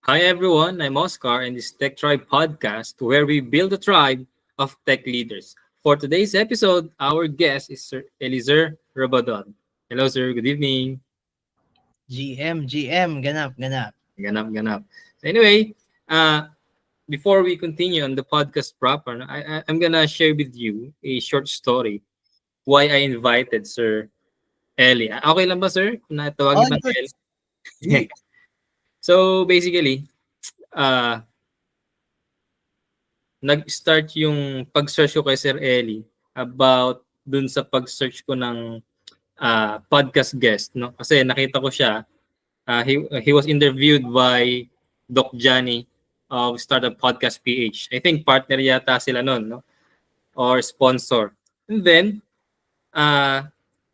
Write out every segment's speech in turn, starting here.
Hi everyone, I'm Oscar and this Tech Tribe podcast where we build a tribe of tech leaders. For today's episode, our guest is Sir Elizer Rabadon. Hello sir, good evening. GM, ganap. Ganap, ganap. So anyway, uh, before we continue on the podcast proper, I'm gonna share with you a short story why I invited Sir Eli. Okay lang ba sir? Kung natawag All kitang good. Eli. Sige. So basically, uh, nag-start yung pag-search ko kay Sir Eli about dun sa pag-search ko ng podcast guest, no? Kasi nakita ko siya, he was interviewed by Doc Johnny of Startup Podcast PH. I think partner yata sila noon, no? Or sponsor. And then, uh,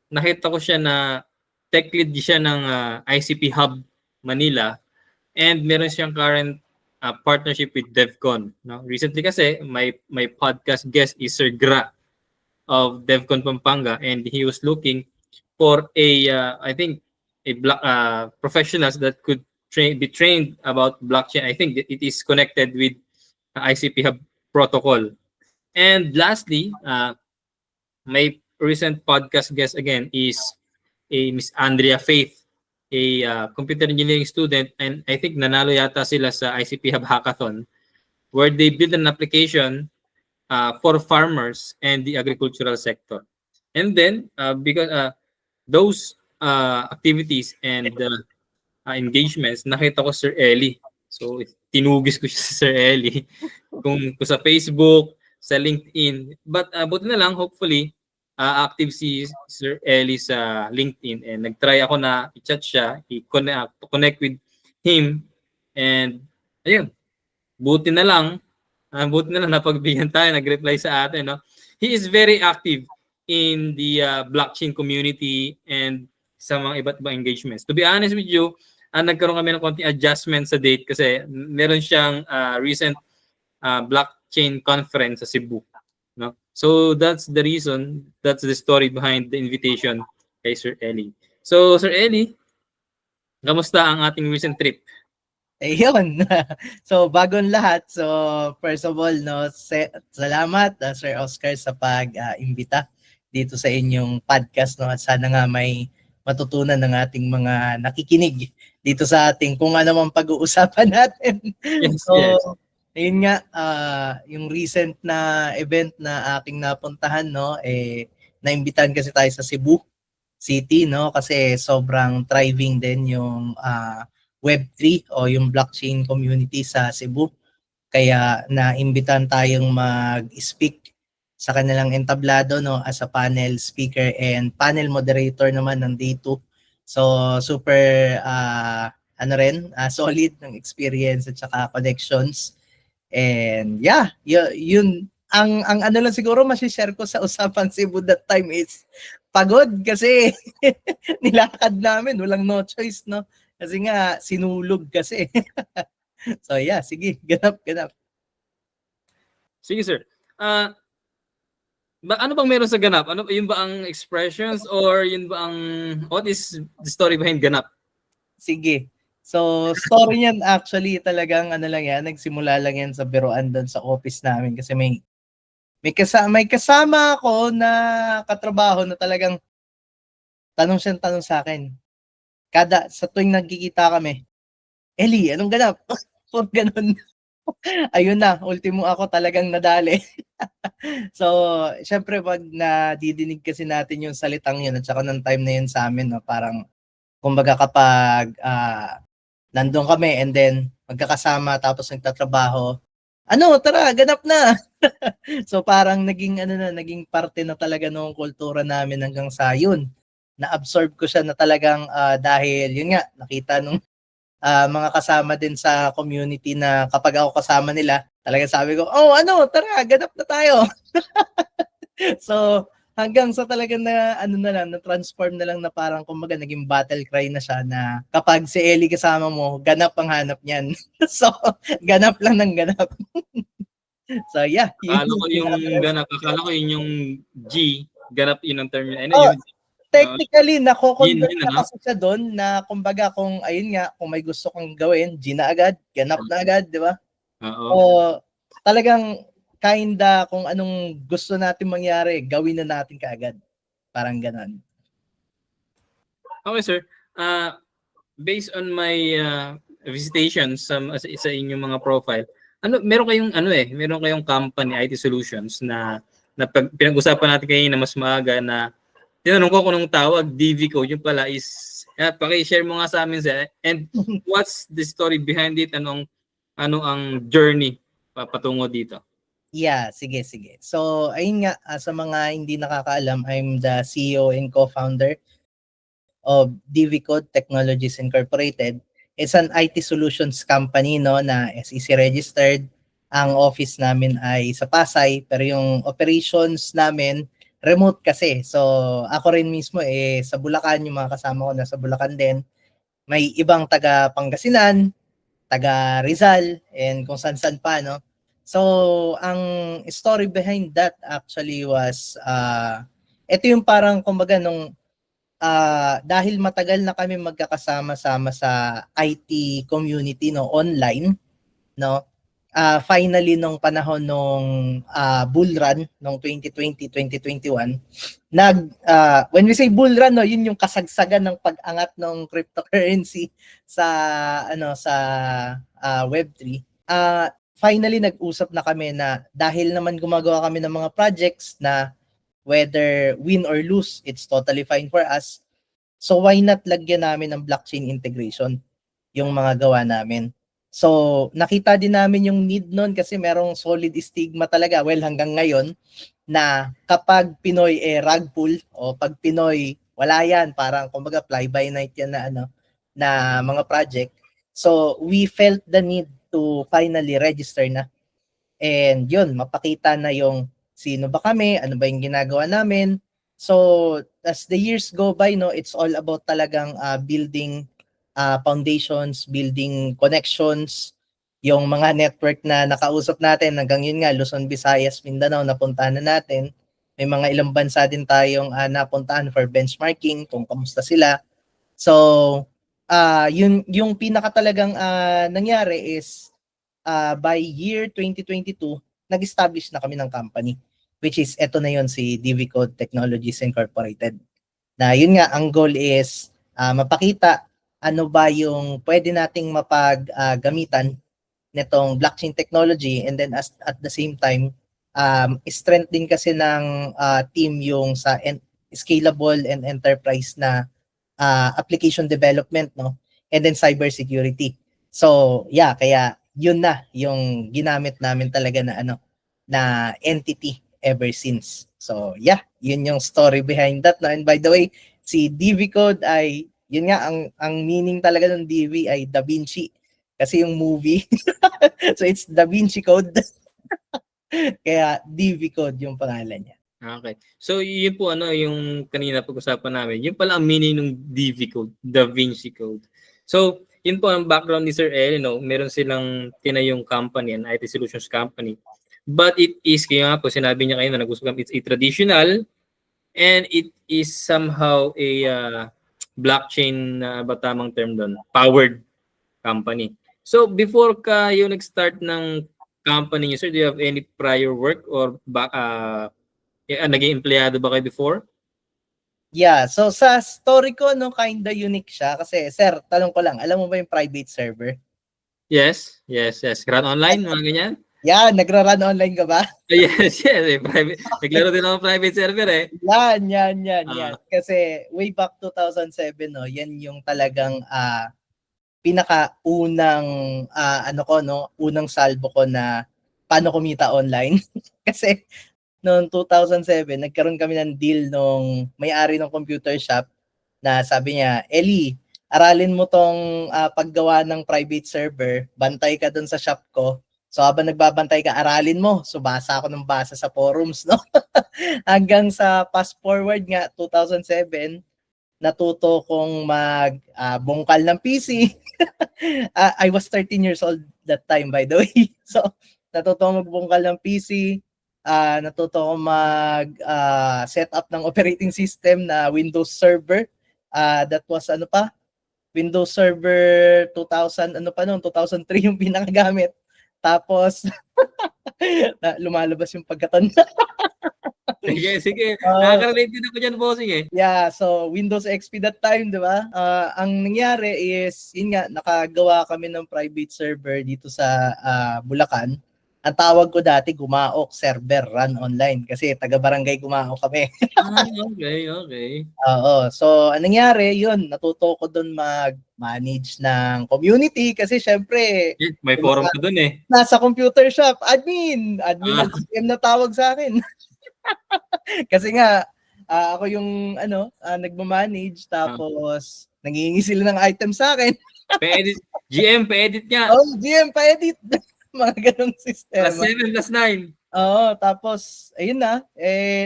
nakita ko siya na tech lead siya ng ICP Hub Manila and meron siyang current partnership with DevCon. No? Recently kasi, my podcast guest is Sir Gra of DevCon Pampanga and he was looking for I think, professionals that could be trained about blockchain. I think that it is connected with ICP Hub protocol. And lastly, my recent podcast guest again is a Miss Andrea Faith, a computer engineering student, and I think nanalo yata sila sa ICP Hub Hackathon where they build an application for farmers and the agricultural sector. And then, because those activities and engagements, nakita ko Sir Eli. So, tinugis ko siya sa Sir Eli. kung sa Facebook, sa LinkedIn. But buti na lang, hopefully, active si Sir Eli sa LinkedIn and nag-try ako na i-chat siya, connect with him and ayun, buti na lang napagbigyan tayo, nag-reply sa atin, no? He is very active in the blockchain community and sa mga iba't ibang engagements. To be honest with you, nagkaroon kami ng konting adjustment sa date kasi meron siyang recent blockchain conference sa Cebu. No? So that's the reason, that's the story behind the invitation kay Sir Eli. So Sir Eli, kamusta ang ating recent trip? Ayun. So, bagong lahat. So, first of all, no, salamat Sir Oscar sa pag-imbita dito sa inyong podcast, no, at sana nga may matutunan ng ating mga nakikinig dito sa ating kung ano man pag-uusapan natin. Yes, So, yes. ayun nga, yung recent na event na aking napuntahan, no, naimbitahan kasi tayo sa Cebu City, no, kasi sobrang thriving din yung Web3 o yung blockchain community sa Cebu. Kaya naimbitahan tayong mag-speak sa kanilang entablado, no, as a panel speaker and panel moderator naman ng day 2. So super solid ng experience at saka connections. And yeah, yun ang ano lang siguro ma-share ko sa usapang Cebu that time is pagod kasi nilakad namin, walang no choice, no? Kasi nga sinulog kasi. So yeah, sige, ganap. Sige sir. Ano bang meron sa ganap? Ano yun ba ang expressions or yun ba ang what is the story behind ganap? Sige. So story niyan actually talagang ano lang yan, nagsimula lang yan sa biruan doon sa office namin kasi may kasama ako na katrabaho na talagang tanong sa akin. Sa tuwing nagkikita kami, Eli, anong ganap? Puro ganun. Ayun na, ultimo ako talagang nadali. So, syempre pag nadidinig kasi natin yung salitang yun at saka ng time na yun sa amin, no, parang kumbaga kapag nandun kami and then magkakasama tapos nagtatrabaho, tara, ganap na. So parang naging parte na talaga ng kultura namin hanggang sa yun. Na-absorb ko siya na talagang dahil yun nga, nakita nung mga kasama din sa community na kapag ako kasama nila, talaga sabi ko, tara, ganap na tayo. So, hanggang sa talaga na na-transform na lang na parang kumbaga naging battle cry na siya na kapag si Eli kasama mo, ganap ang hanap niyan. So, ganap lang ng ganap. So, yeah. Akala ko yung ganap, akala ko yun yung G, ganap yun ang term. Ano yun? technically, nako-convert Yun, na kasi siya doon na kumbaga kung ayun nga, kung may gusto kang gawin, G na agad, ganap na agad, di ba? Oo. O talagang kinda kung anong gusto natin mangyari, gawin na natin kaagad. Parang ganon. Okay, sir. Based on my visitations sa inyong mga profile, meron kayong company IT solutions na pinag-usapan natin kanina mas maaga na tinanong ko kung anong tawag, DV code, yung pala is, paki-share mo nga sa amin sir. And what's the story behind it? Ano ang journey patungo dito? Yeah, sige. So, ayun nga, sa mga hindi nakakaalam, I'm the CEO and co-founder of DV Code Technologies Incorporated. It's an IT solutions company no na SEC registered. Ang office namin ay sa Pasay, pero yung operations namin remote kasi. So, ako rin mismo sa Bulacan, yung mga kasama ko nasa Bulacan din. May ibang taga Pangasinan, taga Rizal, and kung saan-saan pa, no? So, ang story behind that actually was, ito yung parang, kumbaga, dahil matagal na kami magkakasama-sama sa IT community, no, online, no? Finally, nung panahon nung bull run, nung 2020-2021, when we say bull run, no, yun yung kasagsagan ng pag-angat ng cryptocurrency sa Web3. Finally nag-usap na kami na dahil naman gumagawa kami ng mga projects na whether win or lose, it's totally fine for us. So why not lagyan namin ng blockchain integration yung mga gawa namin. So nakita din namin yung need nun kasi merong solid stigma talaga, well hanggang ngayon, na kapag Pinoy rug pull o pag Pinoy wala yan, parang kumbaga fly by night yan na mga project. So we felt the need to finally register na. And yun, mapakita na yung sino ba kami, ano ba yung ginagawa namin. So as the years go by, no, it's all about talagang building foundations, building connections, yung mga network na nakausap natin hanggang yun nga, Luzon, Visayas, Mindanao, napuntahan na natin. May mga ilang bansa din tayong napuntahan for benchmarking kung kamusta sila. So, yung pinaka talagang nangyari is by year 2022, nag-establish na kami ng company, which is eto na yun, si DV Code Technologies Incorporated. Na yun nga, ang goal is mapakita ano ba yung pwede nating mapaggamitan nitong blockchain technology, and then at the same time, strength din kasi ng team yung sa scalable and enterprise na application development, no? And then cybersecurity. So, yeah, kaya yun na yung ginamit namin talaga na entity ever since. So, yeah, yun yung story behind that, no? And by the way, si DV Code ay, yun nga, ang meaning talaga ng DV ay Da Vinci. Kasi yung movie. So, it's Da Vinci Code. Kaya DV Code yung pangalan niya. Okay. So, yun po yung kanina pag-usapan namin. Yun pala ang meaning ng DV Code, Da Vinci Code. So, yun po ang background ni Sir El, meron silang tinayong company, an IT solutions company. But it is, kaya nga po, sinabi niya kayo na nag-usap kami, it's a traditional and it is somehow a blockchain, ba tamang term doon? Powered company. So, before kayo nag-start ng company niyo, sir, do you have any prior work or naging empleyado ba kayo before? Yeah, so sa story ko, kinda unique siya. Kasi, sir, tanong ko lang, alam mo ba yung private server? Yes. Run online, mga ganyan? Yeah, nagra-run online ka ba? Yes. Private. Naglaro din ako private server eh. Yan. Kasi way back 2007, no, yan yung talagang pinaka-unang unang salvo ko na paano kumita online. Kasi noong 2007, nagkaroon kami ng deal nung may-ari ng computer shop na sabi niya, Eli, aralin mo tong paggawa ng private server, bantay ka dun sa shop ko. So habang nagbabantay ka, aralin mo. So basa ako ng basa sa forums, no? Hanggang sa fast forward nga, 2007, natuto kong magbungkal ng PC. I was 13 years old that time, by the way. So natuto akong magbungkal ng PC. Natuto ako mag set up ng operating system na Windows Server. That was ano pa? Windows Server 2000, ano pa noon, 2003 yung pinakagamit. Tapos, lumalabas yung pagkatanda. Sige. Oo. Nakaka-relate din ako dyan, bossing eh. Yeah, so Windows XP that time, di ba? Ang nangyari is, yun nga, nakagawa kami ng private server dito sa Bulacan. Ang tawag ko dati, Gumaok Server Run Online kasi taga-barangay Gumaok kami. Okay. Oo, so anong nangyari, yun, natuto ko doon mag-manage ng community kasi syempre, May forum ko dun eh. nasa computer shop, admin ng GM na tawag sa akin. Kasi nga, ako yung nagmamanage tapos nangihingi sila ng item sa akin. Pa-edit. GM, pa-edit niya. Oh, GM, pa-edit. Mga ganong sistema. +7, +9. Oo, tapos, ayun na,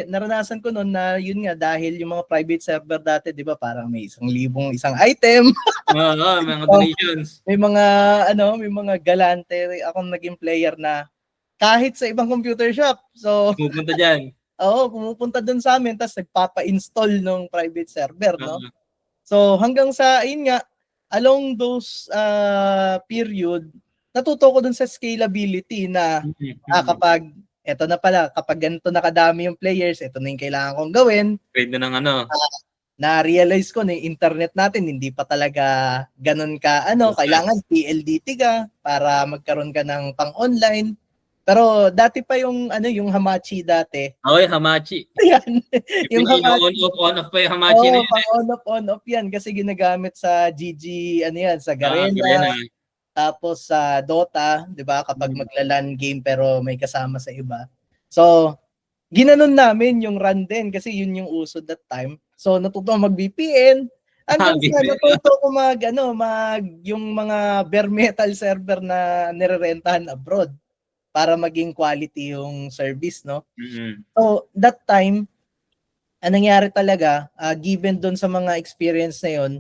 naranasan ko noon na yun nga, dahil yung mga private server dati, di ba, parang may 1,000 isang item. Oo, mga donations. May mga galante akong naging player na kahit sa ibang computer shop. So, Pupunta dyan. oo, pumupunta dun sa amin, tapos nagpapa-install ng private server, no? So, hanggang sa, ayun nga, along those period, natuto ko dun sa scalability na kapag ganito na kadami yung players, ito na yung kailangan kong gawin. Grade na ng ano. Na-realize ko na yung internet natin, hindi pa talaga ganun ka, kailangan PLDT ka para magkaroon ka ng pang-online. Pero dati pa yung Hamachi dati. Okay, Hamachi. Yan. Yung Hamachi. On-off pa yung Hamachi na yun. On-off yan kasi ginagamit sa GG, sa Garena. Tapos sa Dota, 'di ba, kapag maglalan game pero may kasama sa iba. So, ginanon namin yung run din kasi yun yung uso that time. So, natuto ako mag-VPN. Hanggang sa natuto ko yung mga bare metal server na nirerentahan abroad para maging quality yung service, no? So, that time, ang nangyari talaga, given doon sa mga experience na yun,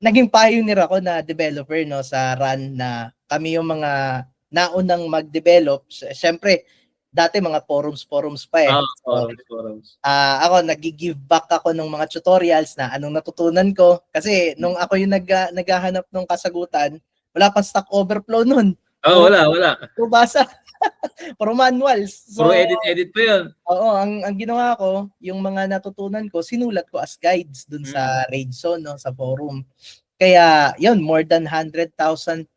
naging pioneer ako na developer, no, sa run na kami yung mga naunang mag-develop. Siyempre, dati mga forums pa eh. Forums. Ako, nag-give back ako ng mga tutorials na anong natutunan ko. Kasi nung ako yung naghahanap ng kasagutan, wala pa Stack Overflow nun. Wala. Puro basa. Puro manuals. Puro edit pa yun. Oo, ang ginawa ko, yung mga natutunan ko, sinulat ko as guides dun sa Raid Zone, no, sa forum. Kaya, yun, more than 100,000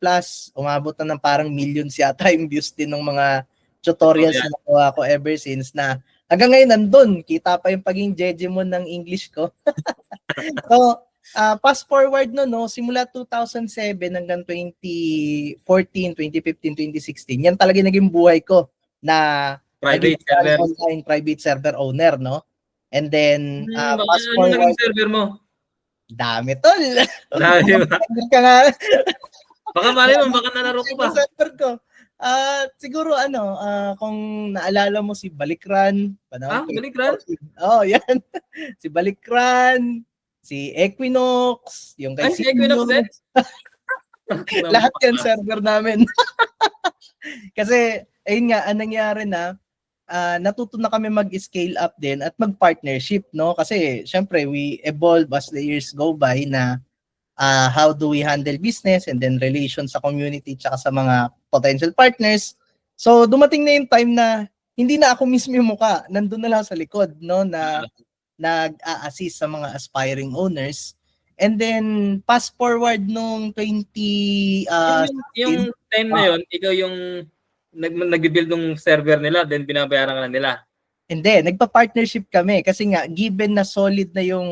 plus, umabot na ng parang millions yata yung views din ng mga tutorials na nakuha ko ever since na hanggang ngayon nandun, kita pa yung paging Jejemon ng English ko. So, fast forward no, simula 2007 hanggang 2014, 2015, 2016, yan talaga naging buhay ko na private server. Online private server owner, no? And then, fast ano forward, naging server mo? Dami, tol. Dami ba? Ka nga. Baka mali mo, baka nalaro ko pa. Server ko. Siguro kung naalala mo si Balikran. Balikran? Oh, yan. Si Balikran, si Equinox, yung kay si Equinox din? Lahat yan server namin. Kasi, ayun nga, ang nangyari na, natuto na kami mag-scale up din at mag-partnership, no? Kasi, syempre, we evolve as the years go by na how do we handle business and then relations sa community tsaka sa mga potential partners. So, dumating na yung time na hindi na ako mismo yung mukha. Nandun na lang sa likod, no? Na nag-a-assist sa mga aspiring owners. And then, fast forward nung 20... yung time na yun, ikaw yung nag-build ng server nila, then binabayaran ka na nila. Hindi, nagpa-partnership kami kasi nga, given na solid na yung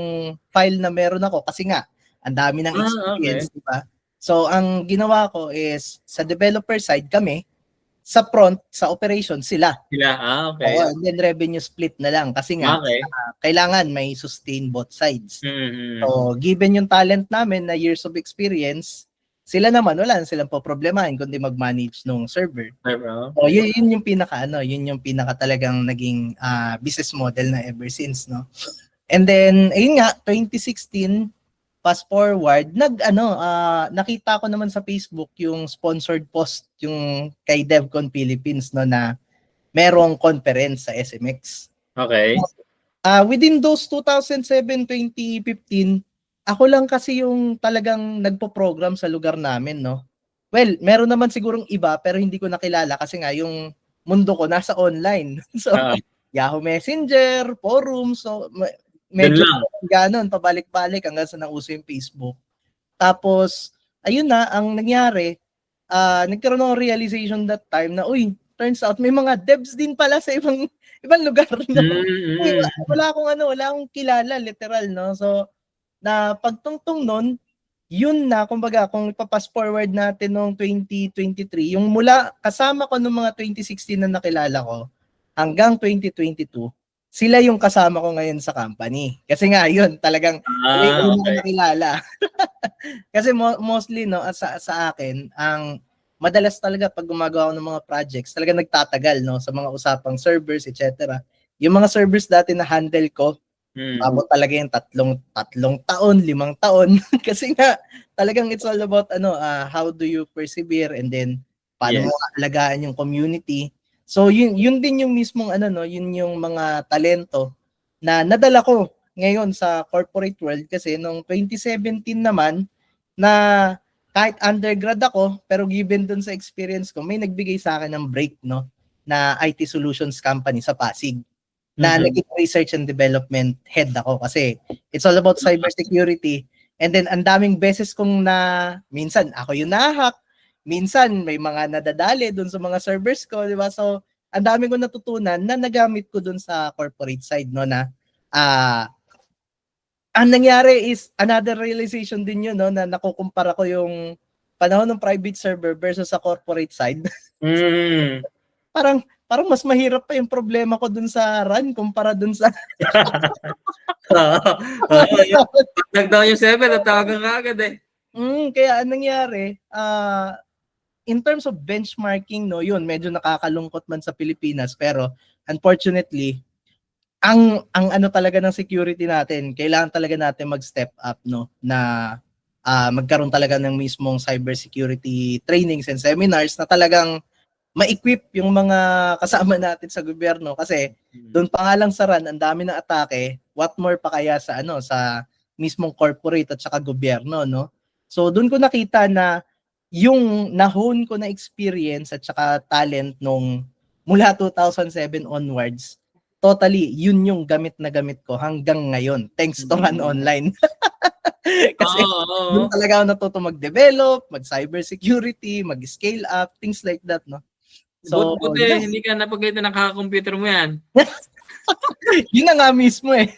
file na meron ako, kasi nga, ang dami ng experience, okay. Diba? So, ang ginawa ko is, sa developer side kami, sa front, sa operation, sila. Okay. And then revenue split na lang kasi nga, kailangan may sustain both sides. So, given yung talent namin na years of experience, sila naman, wala na silang po problemahin kundi mag-manage ng server. So, yun yung yun yung pinaka talagang naging business model na ever since, no? And then, ayun nga, 2016, fast forward, nakita ko naman sa Facebook yung sponsored post yung kay DevCon Philippines, no, na merong conference sa SMX. Okay. Within those 2007, 2015, ako lang kasi yung talagang nagpo-program sa lugar namin, no? Well, meron naman sigurong iba pero hindi ko nakilala kasi nga yung mundo ko nasa online. So, Yahoo Messenger, forum, so medyo ganon, pabalik-balik hanggang sa nauso yung Facebook. Tapos, ayun na, ang nangyari, nagkaroon ng realization that time na, uy, turns out may mga devs din pala sa ibang lugar. No? Wala akong kilala, literal, no? So, na pagtungtong nun, yun na, kumbaga, kung ipapass forward natin noong 2023, yung mula, kasama ko noong mga 2016 na nakilala ko, hanggang 2022, sila yung kasama ko ngayon sa company. Kasi nga, yun, talagang, yun na nakilala. Kasi mostly, no, sa akin, ang madalas talaga pag gumagawa ako ng mga projects, talaga nagtatagal, no, sa mga usapang servers, etc. Yung mga servers dati na handle ko, abot talaga yung tatlong taon, 5 taon. Kasi nga, talagang it's all about how do you persevere and then paano mo alagaan yung community. So yun din yung mismong yun yung mga talento na nadala ko ngayon sa corporate world kasi nung 2017 naman na kahit undergrad ako pero given dun sa experience ko may nagbigay sa akin ng break na IT solutions company sa Pasig na naging research and development head ako kasi it's all about cybersecurity. And then ang daming beses kong minsan ako yung nahack, minsan may mga nadadali dun sa mga servers ko, di ba? So ang dami kong natutunan na nagamit ko dun sa corporate side na ang nangyari is another realization din yun na nakukumpara ko yung panahon ng private server versus sa corporate side. Parang mas mahirap pa yung problema ko dun sa run kumpara dun sa nagdaon yung 7 at tawagan ka agad eh. Kaya anong nangyari, in terms of benchmarking, yun, medyo nakakalungkot man sa Pilipinas, pero unfortunately, ang talaga ng security natin, kailangan talaga natin mag-step up, na magkaroon talaga ng mismong cybersecurity trainings and seminars na talagang ma-equip yung mga kasama natin sa gobyerno kasi doon pa nga lang sa RAN, ang dami ng atake, what more pa kaya sa sa mismong corporate at saka gobyerno, no? So doon ko nakita na yung nahon ko na experience at saka talent nung mula 2007 onwards, totally yun yung gamit ko hanggang ngayon thanks to RAN Online. Kasi doon talaga ako natuto mag-develop, mag-cybersecurity, mag-scale up, things like that, no? So, buti hindi ka napagalitan ng kaka-computer mo yan. Yun na nga mismo eh.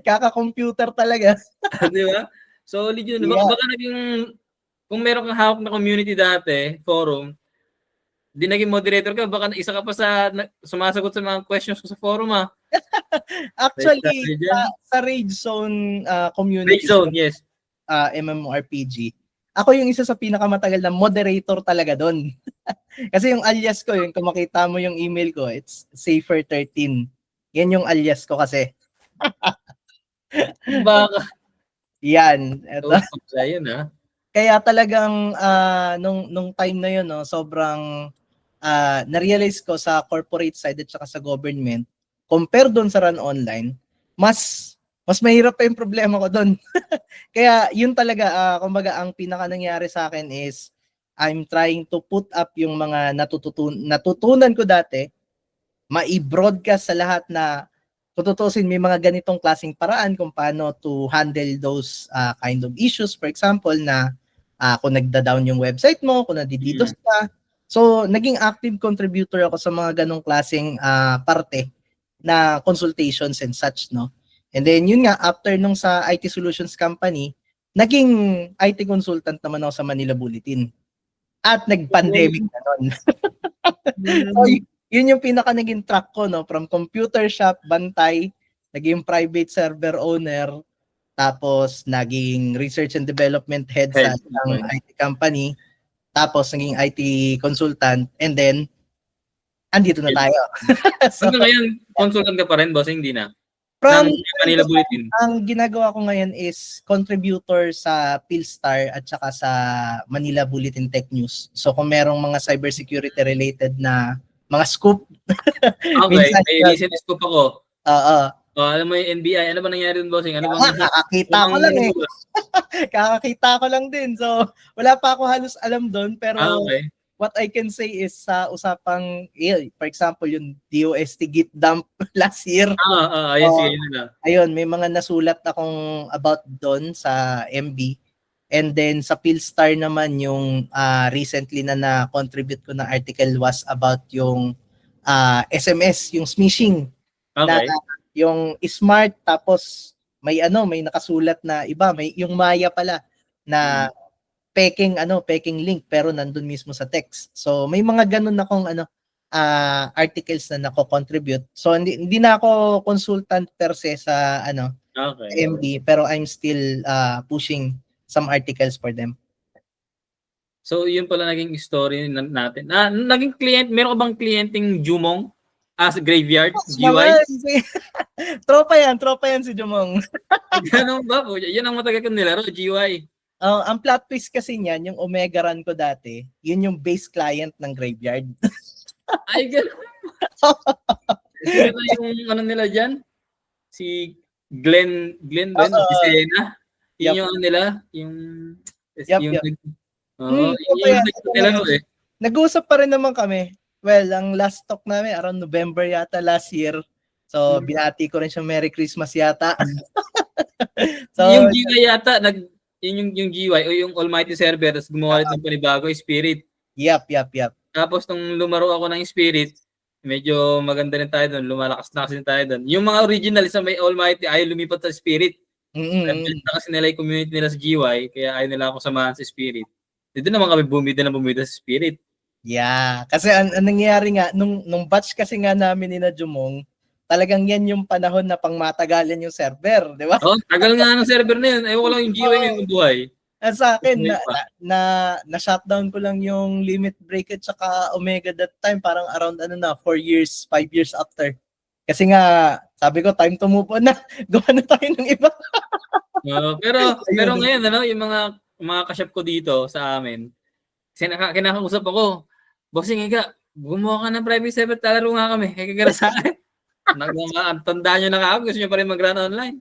Kaka-computer talaga. Di ba? Solid yun. Baka naging, kung meron kang hawak na community dati, forum, di naging moderator ka, baka isa ka pa sa sumasagot sa mga questions ko sa forum Actually, sa Rage Zone community. Rage Zone, yes. MMORPG. Ako yung isa sa pinakamatagal na moderator talaga doon. Kasi yung alias ko, kung makita mo yung email ko, it's Safer13. Yan yung alias ko kasi. Baka. Yan. Eto. Yun, Kaya talagang nung time na yun, sobrang na-realize ko sa corporate side at saka sa government, compare doon sa RAN Online, mas mahirap pa yung problema ko doon. Kaya yun talaga, kumbaga ang pinaka nangyari sa akin is I'm trying to put up yung mga natutunan ko dati, mai-broadcast sa lahat na tututusin may mga ganitong klaseng paraan kung paano to handle those kind of issues. For example, na kung nagda-down yung website mo, kung nadididos ka. So, naging active contributor ako sa mga ganong klaseng parte na consultations and such, no? And then, yun nga, after nung sa IT Solutions Company, naging IT consultant naman ako sa Manila Bulletin. At nag-pandemic na nun. So, yun yung pinaka naging track ko, no? From computer shop, bantay, naging private server owner, tapos naging research and development head sa isang IT company, tapos naging IT consultant, and then, andito na tayo. So, ngayon, consultant ka pa rin, boss? Hindi na? From Manila Bulletin. Ang ginagawa ko ngayon is contributor sa Philstar at saka sa Manila Bulletin Tech News. So kung merong mga cybersecurity related na mga scoop. Okay, Minsan may yun. recent scoop ako. Oo. Alam mo yung NBI, ano ba nangyari dun, bossing? Ano Kaya bang kakakita ko lang eh. Kakakita ko lang din. So, wala pa ako halos alam doon. Pero Okay. what I can say is sa usapang, for example, yung DOST Git dump last year. Ayun, sige, yun na. Ayun, may mga nasulat akong about doon sa MB. And then sa Philstar naman, yung recently na na-contribute ko na article was about yung SMS, yung smishing. Na Okay. yung smart tapos may nakasulat na iba, may yung Maya pala na peking link pero nandun mismo sa text. So may mga ganun akong articles na nako-contribute. So hindi na ako consultant per se sa Okay. MB, pero I'm still pushing some articles for them. So, yun pala naging story natin. Naging meron ka bang kliyenteng Jumong as graveyard, GY? Tropa yan si Jumong. Ganun ba po? Yan ang matagal kong nilaro, GY. Ang plot twist kasi niyan, yung Omega Run ko dati, yun yung base client ng graveyard. Ay, ganun. Sino na yung nila dyan? Si Glenn ba yun? Si Sena? Yun yung nila? Yung... nilaro eh. Nag-uusap pa rin naman kami. Well, ang last talk namin, around November yata last year. So, binati ko rin siya Merry Christmas yata. So, yung GY yata, yung GY o yung Almighty Server, tapos gumawa ulit ng panibago, Spirit. Yep. Tapos nung lumaro ako ng Spirit, medyo maganda rin tayo doon, lumalakas na kasi tayo doon. Yung mga original sa may Almighty ay lumipat sa Spirit. Na kasi nila yung community nila sa GY, kaya ayaw nila ako samahan sa Spirit. Dito naman kami bumida sa Spirit. Yeah, kasi ang nangyayari nga, nung batch kasi nga namin ni na Jumong, talagang yan yung panahon na pangmatagalan yung server, di ba? Tagal nga ng server na yun. Ayaw ko lang yung GY yung buhay. Sa akin, na-shutdown ko lang yung Limit Break at saka Omega that time, parang around 4 years, 5 years after. Kasi nga, sabi ko, time to move on na. Gawa na tayo ng iba. Pero ngayon, yung mga kasyap ko dito sa amin, kinakausap ako, bossing, gumawa ka ng private server, talaro nga kami. Kaya sa akin. Tandaan nyo na ako, gusto nyo pa rin mag-run online.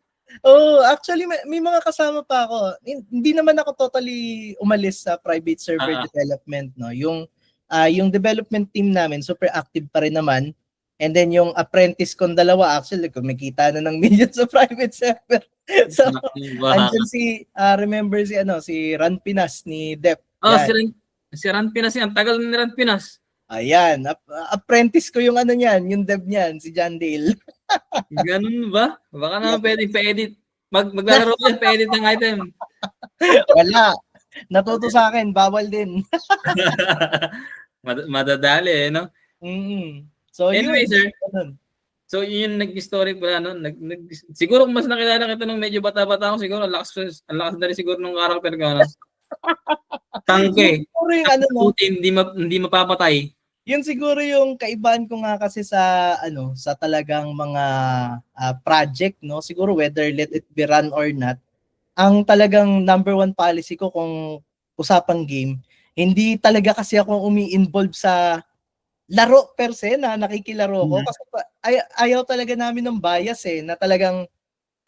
Actually, may mga kasama pa ako. Hindi naman ako totally umalis sa private server development, no. Yung development team namin, super active pa rin naman. And then yung apprentice kong dalawa, actually, kumikita na ng millions sa private server. So, andyan remember si Ran Pinas ni Dep. Si Ran Pinas yan. Tagal ni Ran Pinas. Ayan. Apprentice ko yung niyan, yung dev niyan, si John Dale. Ganun ba? Baka naman pwedeng pa-edit. Maglalaro ko yan, pa-edit ng item. Wala. Natuto sa akin, bawal din. Madadali, no? So, anyway, sir. So, yun yung nag-story pala, no? Siguro kung mas nakilala kita nung medyo bata-bata ako, siguro, ang lakas na rin siguro nung karakter ko, no? Tangke. Hindi mapapatay. Yun siguro yung kaibahan ko nga kasi sa talagang mga project, no? Siguro whether let it be run or not, ang talagang number one policy ko kung usapang game, hindi talaga kasi ako umi-involve sa laro per se na nakikilaro ko kasi ayaw talaga namin ng bias na talagang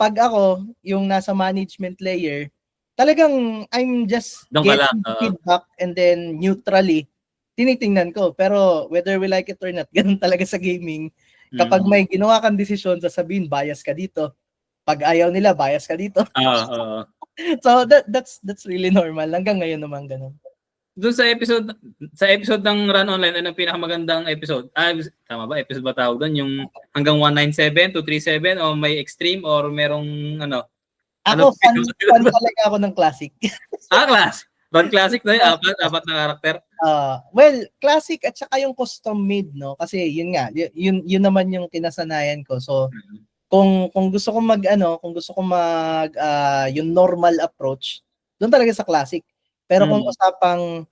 pag ako yung nasa management layer, talagang I'm just getting feedback and then neutrally tinitingnan ko. Pero whether we like it or not, ganun talaga sa gaming. Kapag may ginawa kang desisyon, sasabihin, bias ka dito. Pag ayaw nila, bias ka dito. So that's really normal. Hanggang ngayon naman ganun. Doon sa episode ng Run Online, anong pinakamagandang episode? Tama ba? Episode ba tawag doon? Yung hanggang 197, 237, o may extreme, or merong Ako, fan talaga ako ng classic. Class? Run classic na yun? Apat na karakter? Well, classic at saka yung custom made, no? Kasi yun nga, yun naman yung kinasanayan ko. So, kung gusto ko yung normal approach, doon talaga sa classic. Pero kung usapang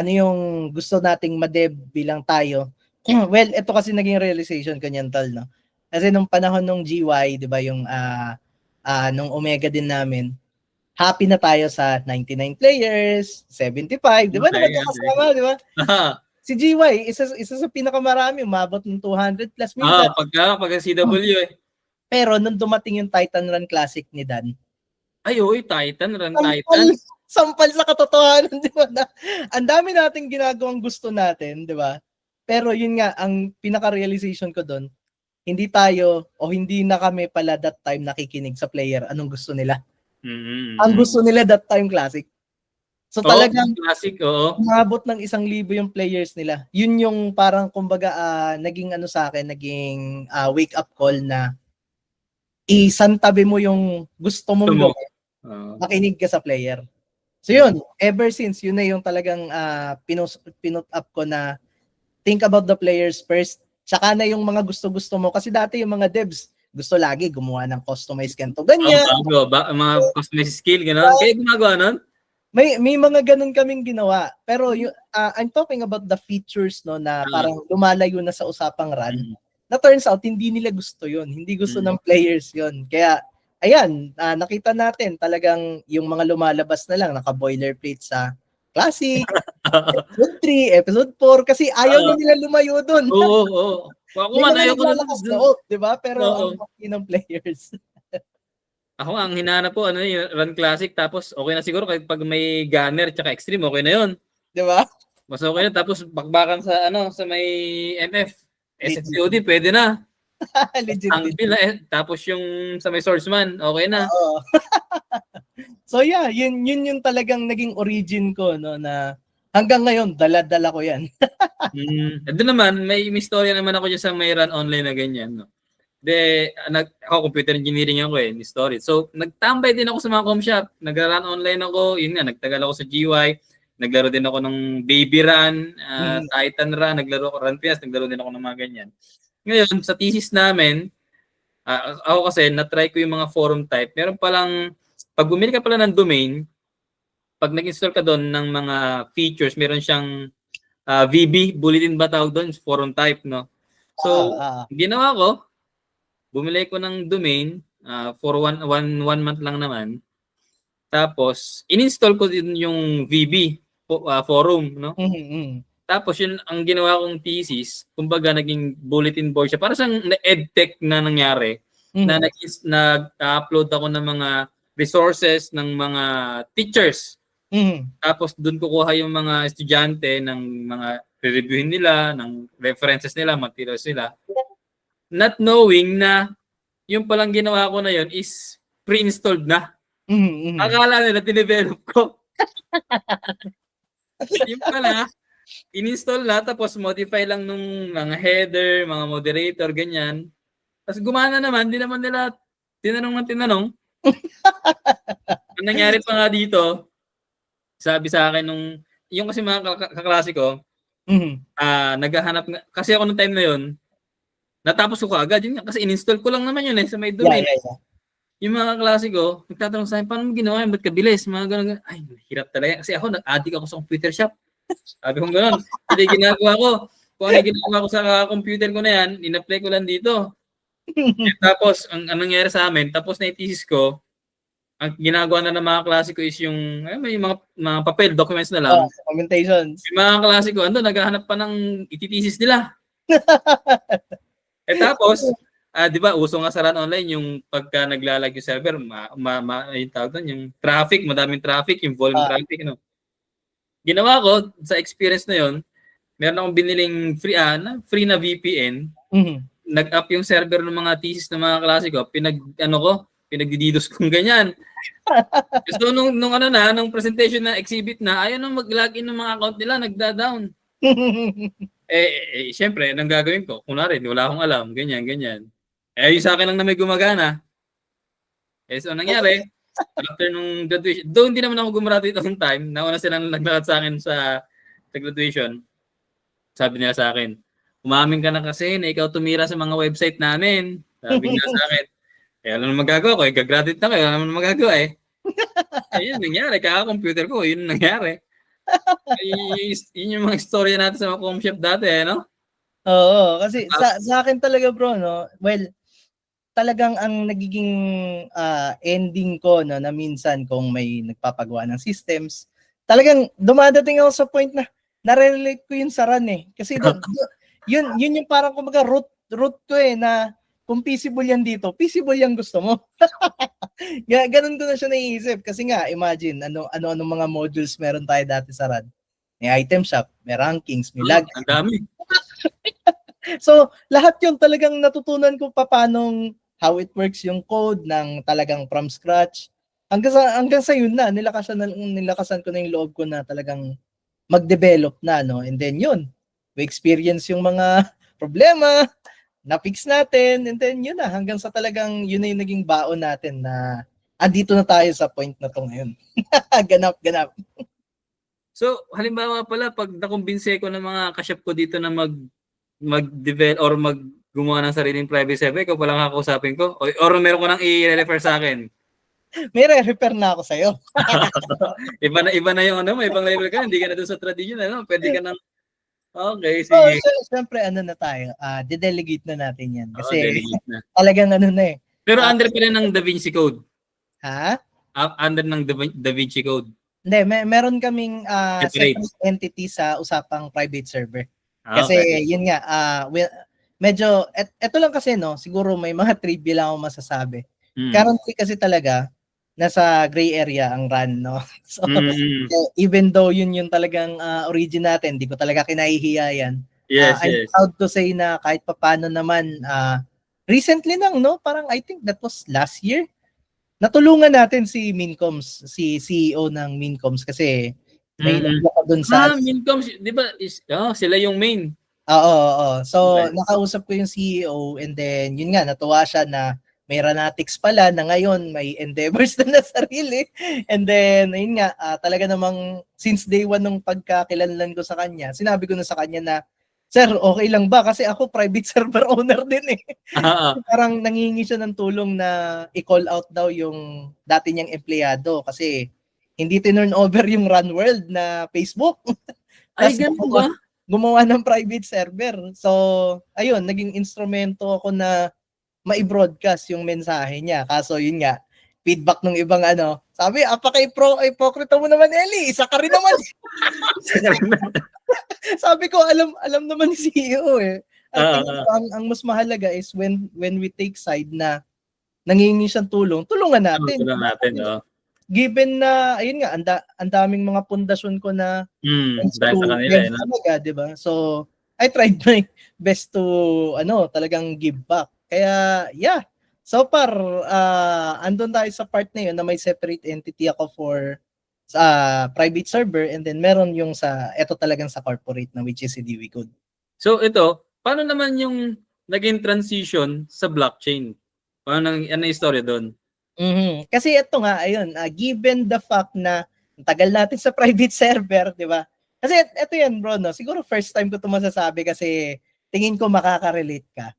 yung gusto nating ma-dev bilang tayo, well, ito kasi naging realization ko niyan, Tol, no? Kasi nung panahon nung GY, 'di ba, yung nung Omega din namin, happy na tayo sa 99 players, 75, 'di ba? Nakasama, 'di ba? Si GY, isa sa pinakamarami, umabot ng 200 plus minsan. Pagka CW eh. Pero nung dumating yung Titan Run Classic ni Dan, Ay, oy, Titan, Run sampal, Titan. sampal sa katotohanan, di ba? Ang dami nating ginagawang gusto natin, di ba? Pero yun nga, ang pinaka-realization ko doon, hindi tayo o hindi na kami pala that time nakikinig sa player anong gusto nila. Ang gusto nila that time classic. So talagang classic, oo. umabot ng 1,000 yung players nila. Yun yung parang kumbaga naging ano sa akin, naging wake up call na isantabi mo yung gusto mong gawin. Makinig ka sa player. So yun, ever since, yun na yung talagang pinut up ko na think about the players first. Tsaka na yung mga gusto-gusto mo. Kasi dati yung mga devs, gusto lagi gumawa ng customized ganito, ganyan. Mga customized skill, gano'n. Kaya gumagawa nun? May mga ganun kaming ginawa. Pero I'm talking about the features no na parang lumalayo na sa usapang run. Na turns out, hindi nila gusto yun. Hindi gusto ng players yun. Kaya, ayan, nakita natin talagang yung mga lumalabas na lang, naka-boilerplate sa Classic, Episode 3, Episode 4, kasi ayaw na nila lumayo dun. Oo. Ako man, ayaw ko na loob, diba? Pero ang paki ng players. Ako ang hinanap po, yung Run Classic, tapos okay na siguro kahit pag may Gunner tsaka Extreme, okay na yun. Diba? Mas okay na, tapos bakbakan sa may MF. SFCOD, pwede na. Legit. Tapos yung sa may Swordsman, okay na. So yeah, yun yung talagang naging origin ko no na hanggang ngayon dala-dala ko 'yan. Doon naman may istorya naman ako diyan sa may run online na ganyan no. Ako computer engineering ako ni story. So nagtambay din ako sa mga com shop, nag-run online ako, yun nga nagtagal ako sa GY, naglaro din ako ng Baby Run, Titan Run, naglaro ako Run PS, naglaro din ako ng mga ganyan. Ngayon sa thesis namin, ako kasi na-try ko yung mga forum type. Meron palang pag bumili ka pala ng domain, pag nag-install ka doon ng mga features, meron siyang VB, bulletin ba tawag doon, forum type, no? So, ginawa ko, bumili ko ng domain for one month lang naman. Tapos, in-install ko din yung VB forum, no? Tapos, yun ang ginawa kong thesis, kumbaga naging bulletin board siya. Para siyang edtech na nangyari, na nag-upload ako ng mga resources ng mga teachers. Tapos doon kukuha yung mga estudyante ng mga re-reviewin nila, ng references nila, materials nila. Not knowing na yung palang ginawa ko na yun is pre-installed na. Akala nila tinevelop ko. Yung pala, in-install na tapos modify lang nung mga header, mga moderator, ganyan. Tapos gumana naman, di naman nila tinanong. Ang nangyari pa nga dito, sabi sa akin yung kasi mga kaklase ko, naghahanap kasi ako nung time na yun, natapos ko agad yun kasi in-install ko lang naman yun sa may domain. Yeah. Yung mga kaklase ko, nagtatanong sa akin, paano mo ginawa yun? Ba't kabilis? Mga ganun. Ay, hirap talaga. Kasi ako, nag-addict ako sa computer shop. Sabi ko gano'n. Hindi ginagawa ko. Kung ano ginagawa ko sa computer ko na yan, in-apply ko lang dito. Tapos, ang nangyari sa amin, tapos na i-thesis ko, ang ginagawa na ng mga klase ko is yung may mga papel, documents na lang. Documentations. Yung mga klase ko, naghahanap pa ng itithesis nila. Tapos, di ba, uso nga sa run online yung pagka naglalag yung server, yung tawag doon, yung traffic, madaming traffic, yung volume traffic, no? Ginawa ko, sa experience na yon, meron akong biniling free na VPN, nag-up yung server ng mga thesis ng mga klase ko, pinagdididos kong ganyan. So nung presentation na exhibit na, ayaw nang mag-login ng mga account nila, nagda-down. Syempre, nang gagawin ko, kunwari, wala akong alam, ganyan. Yung sa akin lang na may gumagana. So nangyari, after nung graduation, doon hindi naman ako gumraduate on time, nauna silang naglakad sa akin sa graduation. Sabi nila sa akin, umamin ka na kasi na ikaw tumira sa mga website namin. Sabi niya sa akin, alam naman magagawa ko, gagraduate na kayo, alam naman magagawa Ayun, nangyari, kaka-computer ko, yun nangyari. Yun yung mga istorya natin sa mga com shop dati, no? Oo, kasi sa akin talaga bro, no? Well, talagang ang nagiging ending ko no, na minsan kung may nagpapagawa ng systems, talagang dumadating ako sa point na nare-relate ko yun sa RAN eh. Kasi yun yung parang kumbaga root ko eh, na kung feasible yan dito, feasible yan gusto mo. Ganun ko na siya naiisip. Kasi nga, imagine, ano mga modules meron tayo dati sa RAN. May item shop, may rankings, may log. Ang dami. So, lahat yun talagang natutunan ko paano how it works yung code ng talagang from scratch. Hanggang sa yun na, nilakasan ko na yung loob ko na talagang mag-develop na, no? And then yun, we experience yung mga problema, na-fix natin, and then yun na, hanggang sa talagang yun na yung naging baon natin na andito na tayo sa point na to ngayon. Ganap. So, halimbawa pala, pag nakumbinse ko ng mga kasyap ko dito na mag-develop or gumawa ng sariling private server, ikaw palang kakausapin ko? Or meron ko nang i-refer sa akin? May re-refer na ako sa'yo. iba na yung may ibang level ka, hindi ka na doon sa traditional, pwede ka nang, okay, So, sige. syempre, na tayo, de-delegate na natin yan. Kasi, Delegate na. talagang na eh. Pero under pa rin ng Da Vinci Code? Ha? Under ng Da Vinci Code? Hindi, meron kaming Separate separate entity sa usapang private server. Kasi okay. yun nga, medyo, eto lang kasi no, siguro may mga trivia lang ako masasabi. Currently kasi talaga, nasa gray area ang RAN, no? So, even though yun yung talagang origin natin, di ko talaga kinahihiya yan. Yes. I'm proud to say na kahit papano naman, recently lang, no? Parang I think that was last year, natulungan natin si Mincoms, si CEO ng Mincoms kasi may nagbuka doon sa Mincoms, di ba? Sila yung main. Oo. So, Okay. nakausap ko yung CEO and then yun nga, natuwa siya na may Ranatics pala na ngayon may endeavors na sarili. And then, ayun nga, talaga namang since day one nung pagkakilanlan ko sa kanya, sinabi ko na sa kanya na, sir, okay lang ba? Kasi ako private server owner din eh. Parang nangingi siya ng tulong na i-call out daw yung dati niyang empleyado kasi hindi tinurn over yung Run World na Facebook. Ay, ganun ba? Gumawa ng private server. So, ayun, naging instrumento ako na mai-broadcast yung mensahe niya. Kaso yun nga, feedback ng ibang sabi, apaka-ipokrito mo naman, Eli. Isa ka rin naman. Sabi ko, alam naman ni CEO eh. Ang mas mahalaga is when we take side na nangingi siyang tulungan natin. Tulungan natin, Given na, ayun nga, ang daming mga pundasyon ko na dahil sa kanila, talaga, di ba? So, I tried my best to, talagang give back. Kaya, yeah. So far, andun tayo sa part na yun na may separate entity ako for private server and then meron yung eto talagang sa corporate na which is si DV Code. So, ito, paano naman yung naging transition sa blockchain? Ano yung istorya doon? Kasi ito nga, ayun, given the fact na tagal natin sa private server, di ba? Kasi ito yan bro, no? Siguro first time ko ito masasabi kasi tingin ko makaka-relate ka.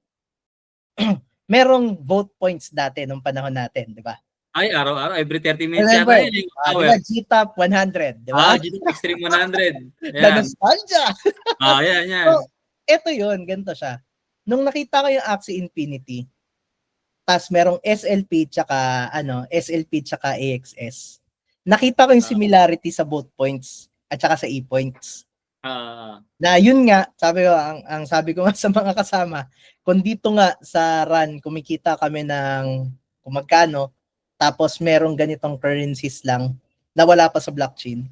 Merong vote points dati nung panahon natin, di ba? Ay, araw-araw, every 30 minutes yata yun. Di ba, GTOP 100, di ba? GTOP Extreme 100. The nostalgia. Yan. So, ito yun, ganito siya. Nung nakita ko yung Axie Infinity, tas merong SLP tsaka AXS. Nakita ko yung similarity sa both points at saka sa e-points. Na yun nga, sabi ko nga sa mga kasama, kung dito nga sa RAN kumikita kami ng kung magkano, tapos merong ganitong currencies lang na wala pa sa blockchain,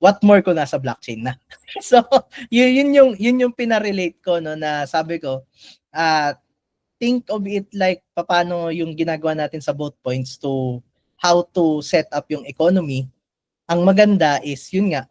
what more ko nasa blockchain na. So, yun yung pinarelate ko, no, na sabi ko, think of it like paano yung ginagawa natin sa both points to how to set up yung economy. Ang maganda is yun nga,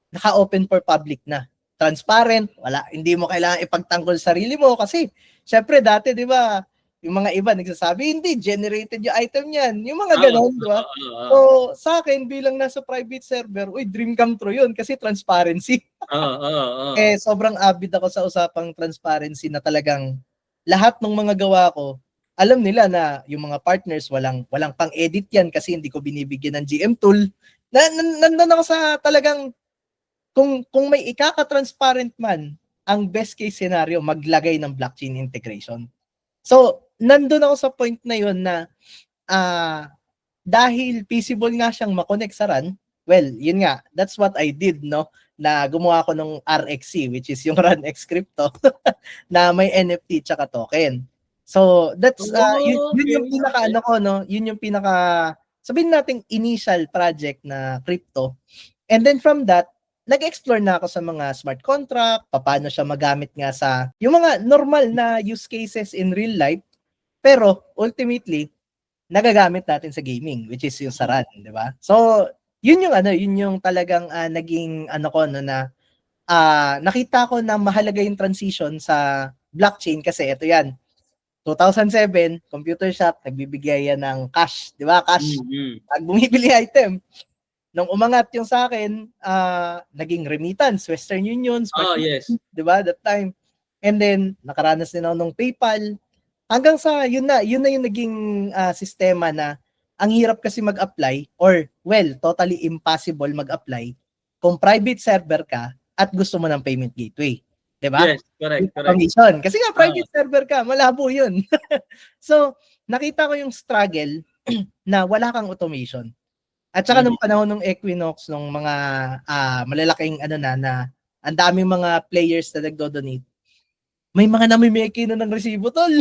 naka-open for public na. Transparent, hindi mo kailangan ipagtanggol sarili mo kasi syempre dati, di ba, yung mga iba nagsasabi, hindi, generated yung item niyan. Yung mga ganon, di ba? So, sa akin, bilang nasa private server, dream come true yun kasi transparency. Sobrang avid ako sa usapang transparency na talagang lahat ng mga gawa ko, alam nila na yung mga partners walang pang-edit yan kasi hindi ko binibigyan ng GM tool. Nandun ako sa talagang kung may ikaka-transparent man, ang best case scenario maglagay ng blockchain integration. So, nandun ako sa point na yun na dahil feasible nga siyang makonect sa RAN, well, yun nga, that's what I did, no? Na gumawa ko ng RXC, which is yung RunX crypto, na may NFT tsaka token. So, that's, yun yung pinaka, ano ko, no? Yun yung pinaka, sabihin natin initial project na crypto. And then from that, nag-explore na ako sa mga smart contract, paano siya magamit nga sa, yung mga normal na use cases in real life, pero ultimately, nagagamit natin sa gaming, which is yung sa RAN, di ba? So, yun yung talagang naging ano ko no na nakita ko na mahalaga yung transition sa blockchain kasi ito yan. 2007, computer shop, nagbibigay yan ng cash, di ba? Cash. Pag bumibili item, nung umangat yung sa akin, naging remittance, Western Union, yes. di ba? That time. And then, nakaranas din ako ng PayPal. Hanggang sa, yun na yung naging sistema na ang hirap kasi mag-apply or, well, totally impossible mag-apply kung private server ka at gusto mo ng payment gateway. Diba? Yes, correct. Commission. Kasi nga, private server ka, malabo yun. So, nakita ko yung struggle na wala kang automation. At saka nung panahon ng Equinox, nung mga malalaking na ang daming mga players na nagdo-donate, may mga namimeke na ng resibo, tol.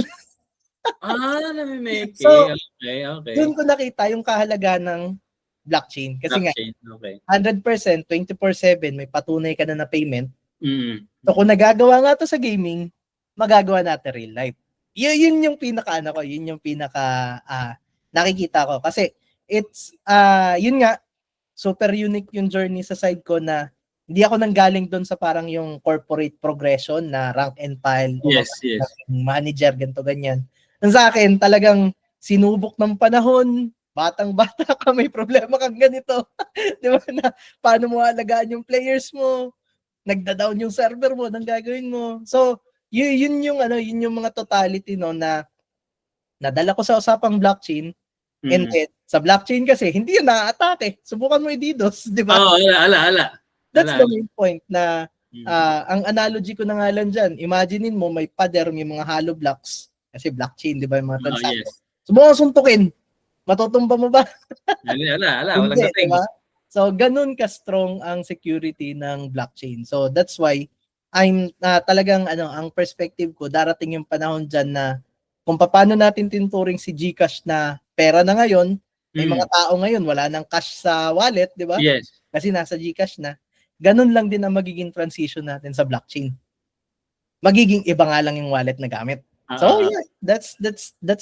Namimeke. So, okay. Doon ko nakita yung kahalaga ng blockchain. Kasi blockchain, okay. 100%, 24/7, may patunay ka na payment. Mm. So, kung nagagawa nga to sa gaming, magagawa natin real life. Yun yung pinaka yun yung pinaka nakikita ko. Kasi, it's, yun nga, super unique yung journey sa side ko na hindi ako nanggaling doon sa parang yung corporate progression na rank and file o Yes. manager, ganito, ganyan. Ang sa akin, talagang sinubok ng panahon, batang-bata ka, may problema kang ganito. Di ba na, paano mo alagaan yung players mo? Nagda-down yung server mo, nang gagawin mo. So, yun yung mga totality no na nadala ko sa usapang blockchain. And then, sa blockchain kasi, hindi yun na-atake. Subukan mo i-DDoS, di ba? Ala. That's the main point na ang analogy ko na nga lang dyan, imaginein mo may pader, may mga hollow blocks, kasi blockchain, di ba, yung mga transaction. Yes. Subukan suntukin. Matutumba mo ba? Ala, walang dating. Diba? So, ganun ka-strong ang security ng blockchain. So, that's why I'm talagang ang perspective ko, darating yung panahon dyan na kung paano natin tinturing si GCash na pera na ngayon, may mga tao ngayon, wala nang cash sa wallet, di ba? Yes. Kasi nasa GCash na. Ganun lang din ang magiging transition natin sa blockchain. Magiging iba nga lang yung wallet na gamit. So yeah, that's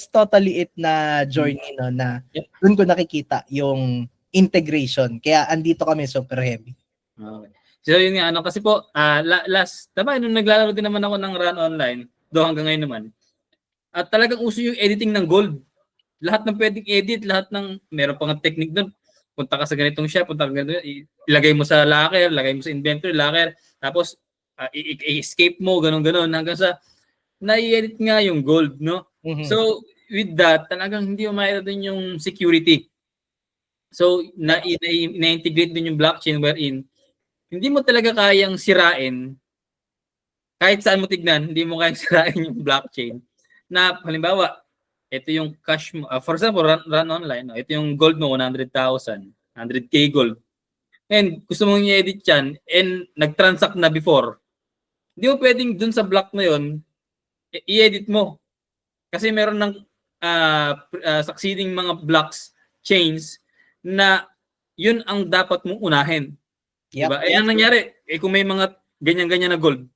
totally it na journey no na doon ko nakikita yung integration. Kaya andito kami super heavy. Okay. So yun nga kasi po last tama nung naglalaro din naman ako ng Run Online do hanggang ngayon naman. At talagang uso yung editing ng gold. Lahat ng pwedeng edit, lahat ng meron pang technique doon. Punta ka sa ganitong shop, punta ka ganito, ilagay mo sa locker, lagay mo sa inventory locker, tapos i-escape mo ganun hanggang sa na-edit nga yung gold, no? Mm-hmm. So, with that, talagang hindi umayra din yung security. So, na-integrate din yung blockchain wherein hindi mo talaga kayang sirain kahit saan mo tignan, hindi mo kayang sirain yung blockchain. Na, halimbawa, ito yung cash mo. For example, run online. Ito yung gold mo, 100,000. 100K gold. And gusto mong i-edit yan and nag-transact na before. Hindi mo pwedeng dun sa block na yun i-edit mo. Kasi meron ng succeeding mga blocks, chains, na yun ang dapat mong unahin. Yep. Diba? Ang nangyari, kung may mga ganyan-ganyan na gold,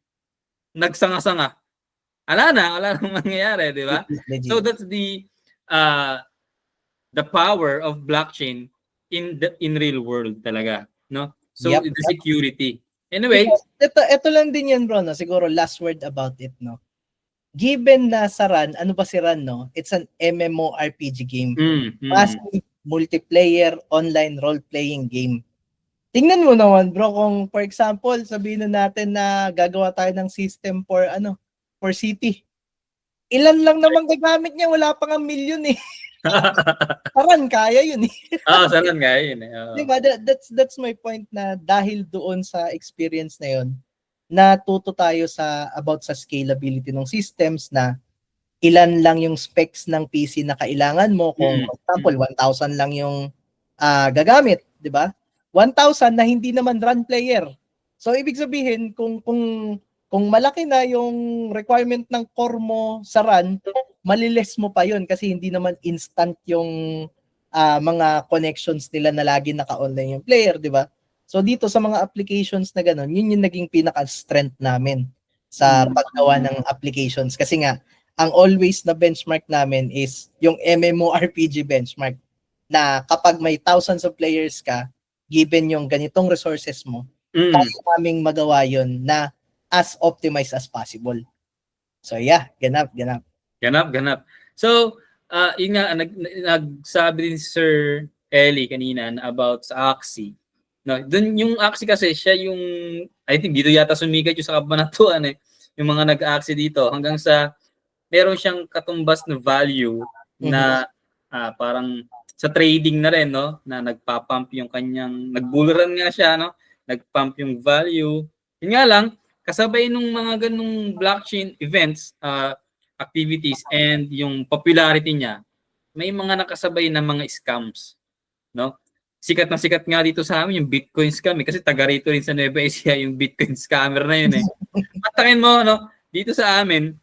nagsanga-sanga, wala na mangyayari, di ba? So that's the power of blockchain in real world talaga, no? So the security. Anyway, ito lang din yan, bro, no? Siguro last word about it, no? Given na sa RAN, ano ba si RAN, no? It's an MMORPG game. Massive multiplayer online role-playing game. Tingnan mo naman, bro, kung for example, sabihin natin na gagawa tayo ng system for city. Ilan lang naman gagamit niya, wala pa nga million eh. Parang kaya yun eh. Sa RAN kaya yun eh. Diba? That's my point na dahil doon sa experience na yun, natuto tayo about sa scalability ng systems na ilan lang yung specs ng PC na kailangan mo. Kung for example, 1,000 lang yung gagamit, di ba? 1,000 na hindi naman run player. So ibig sabihin kung malaki na yung requirement ng core mo sa run, maliles mo pa yun kasi hindi naman instant yung mga connections nila na lagi naka-online yung player, di ba? So dito sa mga applications na gano'n, yun yung naging pinaka-strength namin sa paggawa ng applications. Kasi nga, ang always na benchmark namin is yung MMORPG benchmark na kapag may thousands of players ka, given yung ganitong resources mo, kaya naming magawa yun na as optimized as possible. So yeah, ganap. Ganap. So, yun nga, nagsabi din si Sir Eli kanina na about sa Axie. No, dun yung Axie kasi siya yung, I think dito yata sumikat yung sa Kabanatuan yung mga nag-Axie dito hanggang sa meron siyang katumbas na value na parang sa trading na rin, no, na nagpa-pump yung kanyang, nagbullrun nga siya, no, nagpump yung value. Yun nga lang, kasabay nung mga ganung blockchain events, activities, and yung popularity niya, may mga nakasabay na mga scams, no? Sikat na sikat nga dito sa amin yung Bitcoin scam kasi taga rito rin sa Nueva Ecija yung Bitcoin scammer na yun Patakin mo, no? Dito sa amin,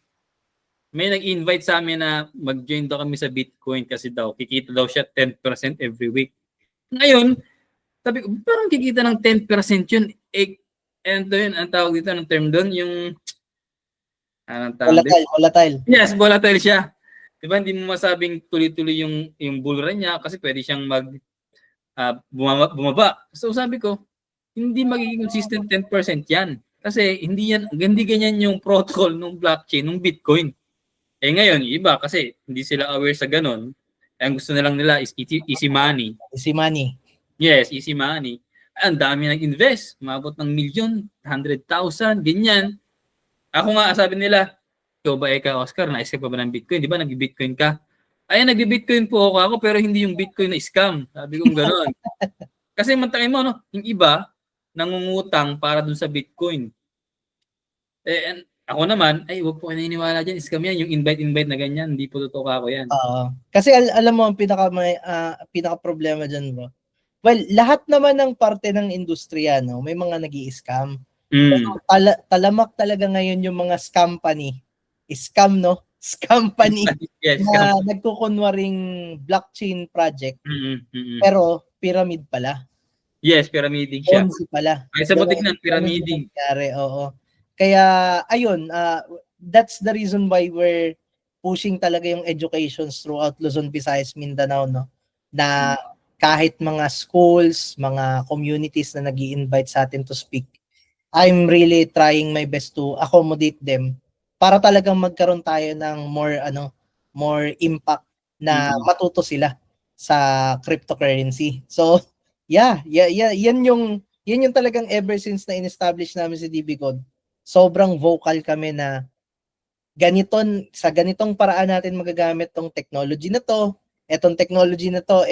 may nag-invite sa amin na mag-join daw kami sa Bitcoin kasi daw kikita daw siya 10% every week. Ngayon, sabi ko, parang kikita ng 10% yun. And yun, ang tawag dito ng term doon, yung volatile. Yes, volatile siya. Diba, hindi mo masabing tuloy-tuloy yung bull run niya kasi pwede siyang bumaba. So sabi ko, hindi magiging consistent 10% yan. Kasi hindi ganyan yung protocol ng blockchain, ng Bitcoin. Ngayon, iba kasi hindi sila aware sa ganun. Ang gusto na lang nila is easy money. Easy money. Yes, easy money. Ang dami nag-invest. Umabot ng 1,000,000, 100,000, ganyan. Ako nga, sabi nila, ikaw ba Oscar, na-escape ka ba ng Bitcoin? Di ba nag-Bitcoin ka? Ay, nag-Bitcoin po ako pero hindi yung Bitcoin na scam. Sabi ko gano'n. Kasi mantakin mo, no? Yung iba, nangungutang para dun sa Bitcoin. And ako naman, ay, huwag po kayo naniniwala dyan. Scam yan. Yung invite na ganyan. Hindi po totoo ako yan. Kasi alam mo, ang pinaka-problema dyan, bro. Well, lahat naman ng parte ng industriya, no, may mga nag-i-scam. Talamak talaga ngayon yung mga scampany. Scam, no? Scampany yes, na nagkukunwaring blockchain project. Pero pyramid pala. Yes, pyramiding siya. Ponzi pala. Ay, sa butik ng pyramiding. Oo. Kaya, ayun, that's the reason why we're pushing talaga yung education throughout Luzon, Visayas, Mindanao, no? Na kahit mga schools, mga communities na nag-i-invite sa atin to speak, I'm really trying my best to accommodate them para talagang magkaroon tayo ng more impact na matuto sila sa cryptocurrency. So, yeah, yan yung talagang ever since na in-establish namin si DB Code, sobrang vocal kami na sa ganitong paraan natin magagamit tong technology na to. Etong technology na to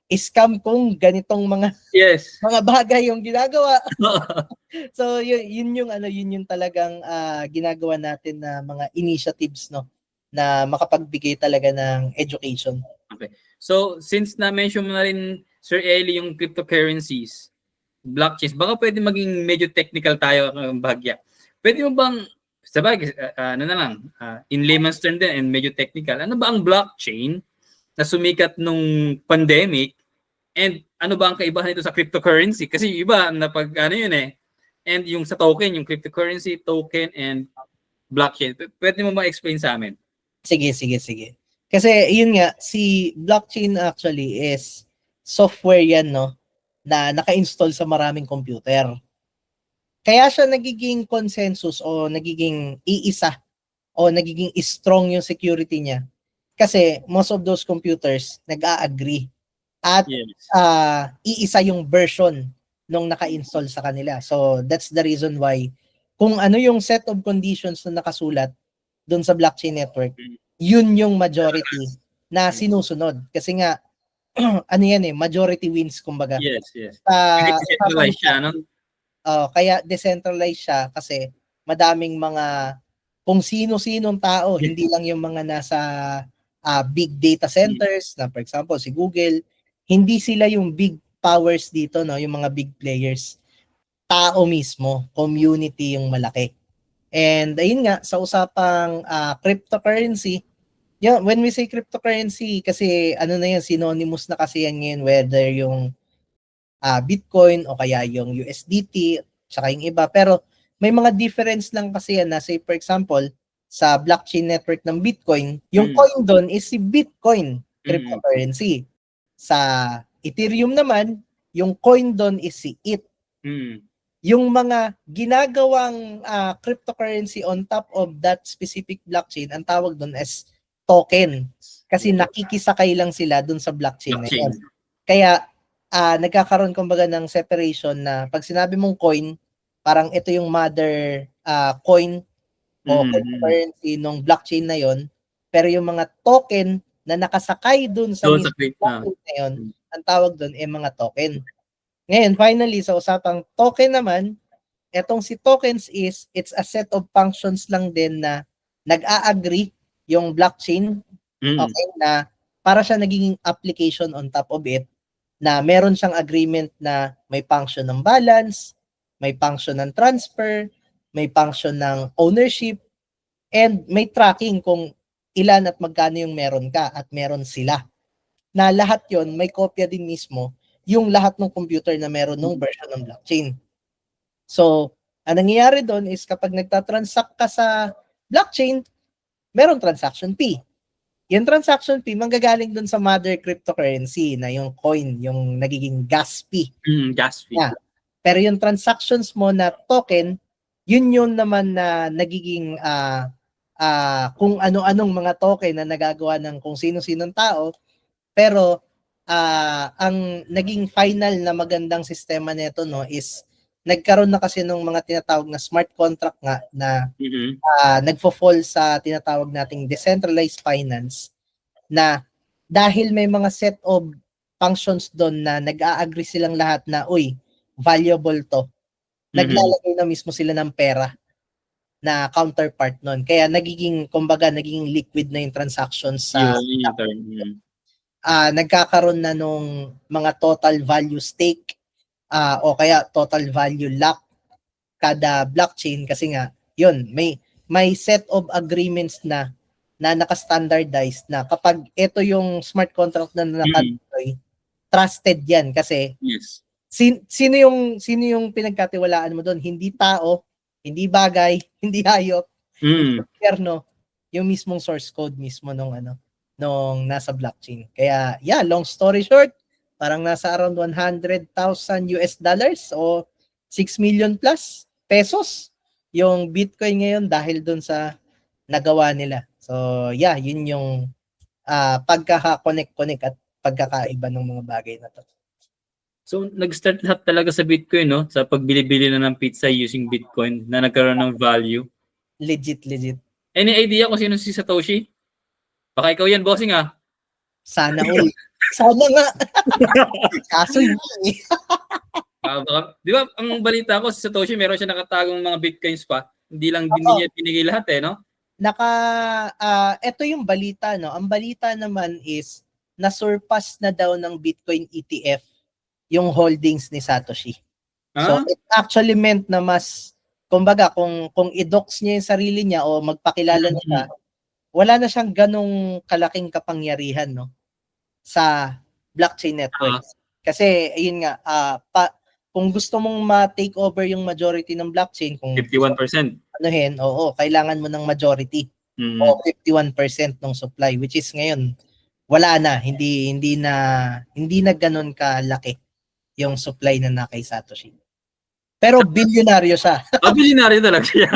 scam kung ganitong mga bagay yung ginagawa. So yun yung talagang ginagawa natin na mga initiatives, no, na makapagbigay talaga ng education. Okay. So since na-mention mo na rin Sir Eli yung cryptocurrencies, blockchains, baka pwede maging medyo technical tayo bahagya. Pwede mo bang sabagay in layman's term din and medyo technical, ano ba ang blockchain na sumikat nung pandemic and ano ba ang kaibahan nito sa cryptocurrency? Kasi iba na pag yun and yung sa token, yung cryptocurrency, token, and blockchain. Pwede mo ma-explain sa amin? Sige. Kasi yun nga, si blockchain actually is software yan, no, na naka-install sa maraming computer. Kaya siya nagiging consensus o nagiging iisa o nagiging strong yung security niya. Kasi most of those computers nag-a-agree at iisa yung version nung naka-install sa kanila. So that's the reason why kung ano yung set of conditions na nakasulat doon sa blockchain network, yun yung majority na sinusunod. Kasi nga, majority wins, kumbaga. Yes. Decentralized siya, no? Kaya decentralized siya kasi madaming kung sino-sinong tao, hindi lang yung mga nasa big data centers na for example si Google, hindi sila yung big powers dito, no, yung mga big players, tao mismo, community yung malaki. And ayun nga, sa usapang cryptocurrency, yeah, when we say cryptocurrency, kasi ano na yan, synonymous na kasi yan ngayon, whether yung Bitcoin o kaya yung USDT, tsaka yung iba. Pero may mga difference lang kasi yan na, say for example, sa blockchain network ng Bitcoin, yung coin doon is si Bitcoin cryptocurrency. Sa Ethereum naman, yung coin doon is si ETH. Yung mga ginagawang cryptocurrency on top of that specific blockchain, ang tawag doon is token. Kasi nakikisakay lang sila doon sa blockchain na yun. Kaya nagkakaroon kumbaga ng separation na pag sinabi mong coin, parang ito yung mother coin o cryptocurrency ng blockchain na yon. Pero yung mga token na nakasakay doon sa blockchain na yon, ang tawag doon ay mga token. Ngayon, finally, sa usapang token naman, etong si tokens is, it's a set of functions lang din na nag-a-agree yung blockchain, okay, na para siya naging application on top of it, na meron siyang agreement na may function ng balance, may function ng transfer, may function ng ownership, and may tracking kung ilan at magkano yung meron ka at meron sila. Na lahat yon may kopya din mismo yung lahat ng computer na meron ng version ng blockchain. So, ang nangyayari doon is kapag nagtatransact ka sa blockchain, meron transaction fee. Yung transaction fee, manggagaling doon sa mother cryptocurrency na yung coin, yung nagiging gas fee. Gas fee. Yeah. Pero yung transactions mo na token, yun naman na nagiging kung ano-anong mga token na nagagawa ng kung sino-sinong tao. Pero ang naging final na magandang sistema nito, no, is nagkaroon na kasi ng mga tinatawag na smart contract nga na nagfo-fall sa tinatawag nating decentralized finance, na dahil may mga set of functions doon na nag-a-agree silang lahat na, uy, valuable to, naglalagay na mismo sila ng pera na counterpart nun. Kaya nagiging liquid na yung transactions sa nagkakaroon na nung mga total value stake o kaya total value lock kada blockchain, kasi nga yun, may set of agreements na naka-standardized na kapag ito yung smart contract na naka-deploy, trusted yan kasi sino yung pinagkatiwalaan mo doon? Hindi tao, hindi bagay, hindi hayop, gobyerno, yung mismong source code mismo nung nasa blockchain. Kaya yeah, long story short, parang nasa around $100,000 o 6 million plus pesos yung Bitcoin ngayon dahil dun sa nagawa nila. So yeah, yun yung pagkaka-connect at pagkakaiba ng mga bagay na to. So nag-start lahat talaga sa Bitcoin, no? Sa pagbili-bili na ng pizza using Bitcoin na nagkaroon ng value. Legit. Any idea kung sino si Satoshi? Baka ikaw yan, bossing Sana all. Sana nga. Kaso hindi. Di ba, ang balita ko si Satoshi, meron siya nakatagong mga Bitcoins pa. Hindi lang din niya pinigil lahat no? Ito yung balita, no? Ang balita naman is na-surpass na daw ng Bitcoin ETF yung holdings ni Satoshi. So it actually meant na mas, kumbaga, kung i-dox niya yung sarili niya o magpakilala na siya, wala na siyang ganong kalaking kapangyarihan, no, sa blockchain network. Kasi ayun nga, kung gusto mong ma-take over yung majority ng blockchain, kung 51%. Kailangan mo ng majority o 51% ng supply, which is ngayon wala na, hindi na ganoon kalaki yung supply na kay Satoshi. Pero bilyonaryo siya. Bilyonaryo talaga siya.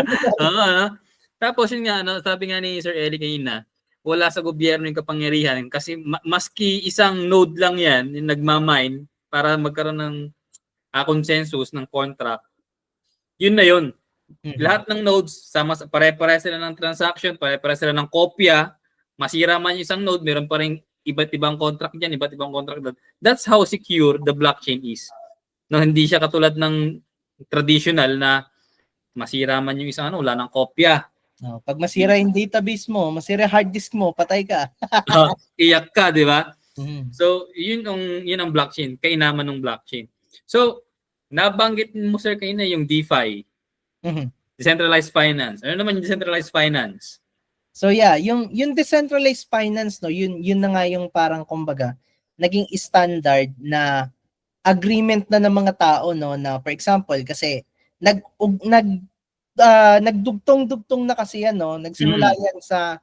Tapos yun nga, sabi nga ni Sir Eli kanina, wala sa gobyerno yung kapangyarihan kasi maski isang node lang yan yung nagmamine para magkaroon ng consensus ng contract, yun na yun. Lahat ng nodes, pare-pare sila ng transaction, pare-pare sila ng kopya, masira man yung isang node, meron pa rin iba't ibang contract dyan, iba't ibang contract doon. That's how secure the blockchain is. No, hindi siya katulad ng traditional na masira man yung isang wala nang kopya. Pag masira yung database mo, masira hard disk mo, patay ka. Iyak ka, di ba? Mhm. So, yun ang blockchain, kainaman ng blockchain. So, nabanggit mo sir kanina yung DeFi, Mhm. decentralized finance. Ano naman yung decentralized finance? So yeah, yung decentralized finance, no, yun na nga yung parang kumbaga naging standard na agreement na ng mga tao, no, na for example kasi nagdugtong-dugtong na kasi yan, no, nagsimula yan sa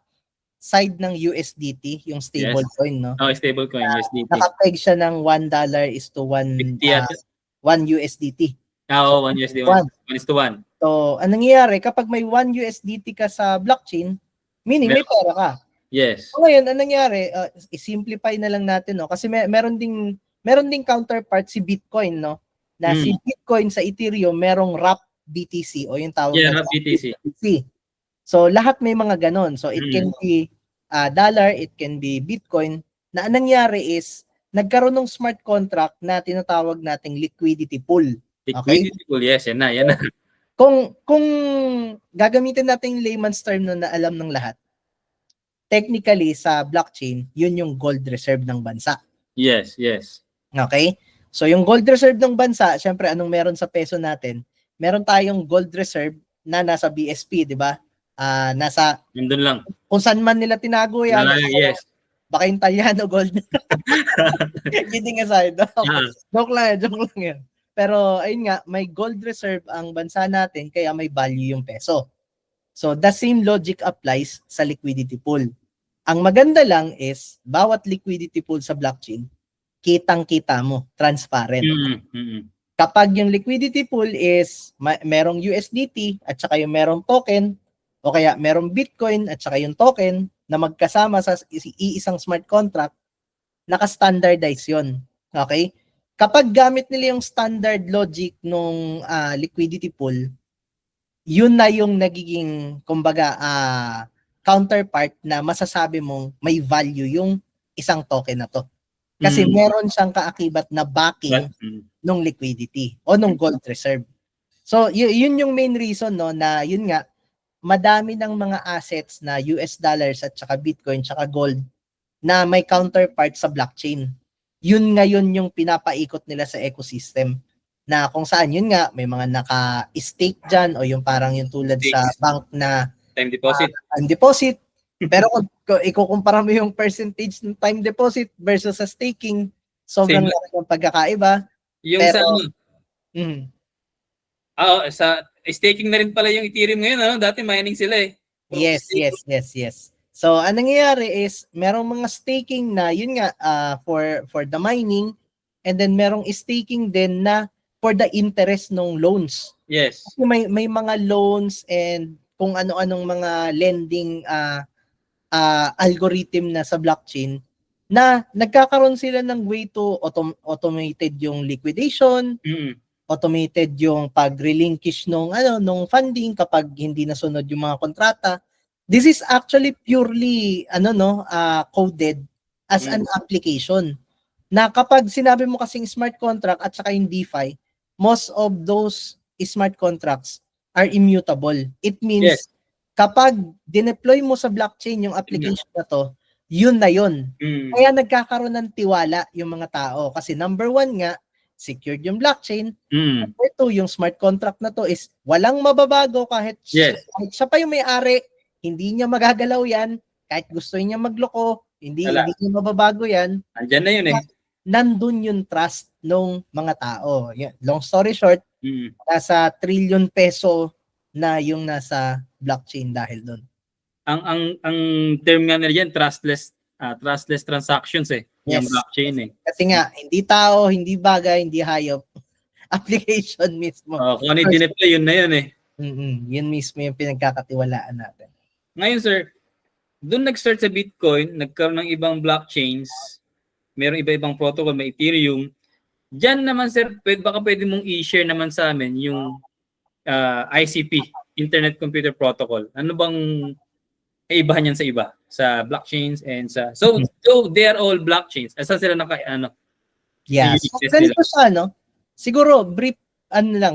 side ng USDT, yung Yes. stablecoin, no. Oh, stablecoin, USDT. Nakapeg siya ng $1 is to 50 yata. 1 USDT. Oo, 1 USD, 1 is to 1. So, anong nangyayari kapag may 1 USDT ka sa blockchain, meaning may pera ka. Yes. So ngayon, anong nangyari, i-simplify na lang natin, no, kasi meron ding counterpart si Bitcoin, no, na si Bitcoin sa Ethereum merong wrap BTC o yung tawag na BTC. So lahat may mga ganon. So it can be dollar, it can be Bitcoin. Na anong nangyari is nagkaroon ng smart contract na tinatawag nating liquidity pool. Okay? Liquidity pool, yes, yan na. Kung gagamitin natin yung layman's term na alam ng lahat, technically sa blockchain, yun yung gold reserve ng bansa. Yes. Okay? So yung gold reserve ng bansa, syempre anong meron sa peso natin? Meron tayong gold reserve na nasa BSP, di ba? Nasa Nandun lang. kung saan man nila tinago yan. Yes. Baka yung Taliano gold. Kidding aside. Joke lang yan. Pero ayun nga, may gold reserve ang bansa natin kaya may value yung peso. So the same logic applies sa liquidity pool. Ang maganda lang is bawat liquidity pool sa blockchain, kitang-kita mo, transparent. Kapag yung liquidity pool is merong USDT at saka yung merong token o kaya merong Bitcoin at saka yung token na magkasama sa iisang smart contract, naka-standardize yun. Okay? Kapag gamit nila yung standard logic nung liquidity pool, yun na yung nagiging kumbaga counterpart na masasabi mong may value yung isang token na to. Kasi meron siyang kaakibat na backing nung liquidity o nung gold reserve. So yun yung main reason, no, na yun nga madami ng mga assets na US dollars at saka Bitcoin saka gold na may counterpart sa blockchain. Yun ngayon yung pinapaikot nila sa ecosystem na kung saan yun nga may mga naka-stake dyan o yung parang yung tulad sa bank na time deposit. Pero kung ikukumpara mo yung percentage ng time deposit versus sa staking, sobrang laki yung pagkakaiba. Yung pero, sa sa staking na rin pala yung Ethereum ngayon, ano? Dati mining sila eh. Yes. So, anong nangyayari is merong mga staking na yun nga for the mining, and then merong staking din na for the interest ng loans. Yes. Kasi may mga loans and kung ano-anong mga lending algorithm na sa blockchain na nagkakaroon sila ng way to automated yung liquidation, automated yung pag-relinquish nung funding kapag hindi nasunod yung mga kontrata. This is actually purely coded as an application. Na kapag sinabi mo kasing smart contract at saka yung DeFi, most of those smart contracts are immutable. It means kapag dineploy mo sa blockchain yung application na to, yun na yun. Kaya nagkakaroon ng tiwala yung mga tao. Kasi number one nga, secured yung blockchain. Number two, yung smart contract na to is walang mababago kahit siya pa yung may-ari, hindi niya magagalaw yan. Kahit gusto niya magloko, hindi niya mababago yan. Andyan na yun eh. Nandun yung trust ng mga tao. Long story short, nasa trillion peso na yung nasa blockchain dahil doon. Ang term nga nila yan, trustless transactions eh. Yung blockchain eh. Kasi nga, hindi tao, hindi bagay, hindi hayop. Application mismo. Kung ano yung dineploy, yun na yun eh. Yun mismo yung pinagkakatiwalaan natin. Ngayon sir, doon nag-start sa Bitcoin, nagkaroon ng ibang blockchains, mayroong iba-ibang protocol, may Ethereum. Diyan naman sir, baka pwede mong i-share naman sa amin yung ICP, Internet Computer Protocol. Ano bang kaibahan yan sa iba? Sa blockchains and sa... So they are all blockchains. Saan sila Yes. Ganito siya, no? Siguro, brief,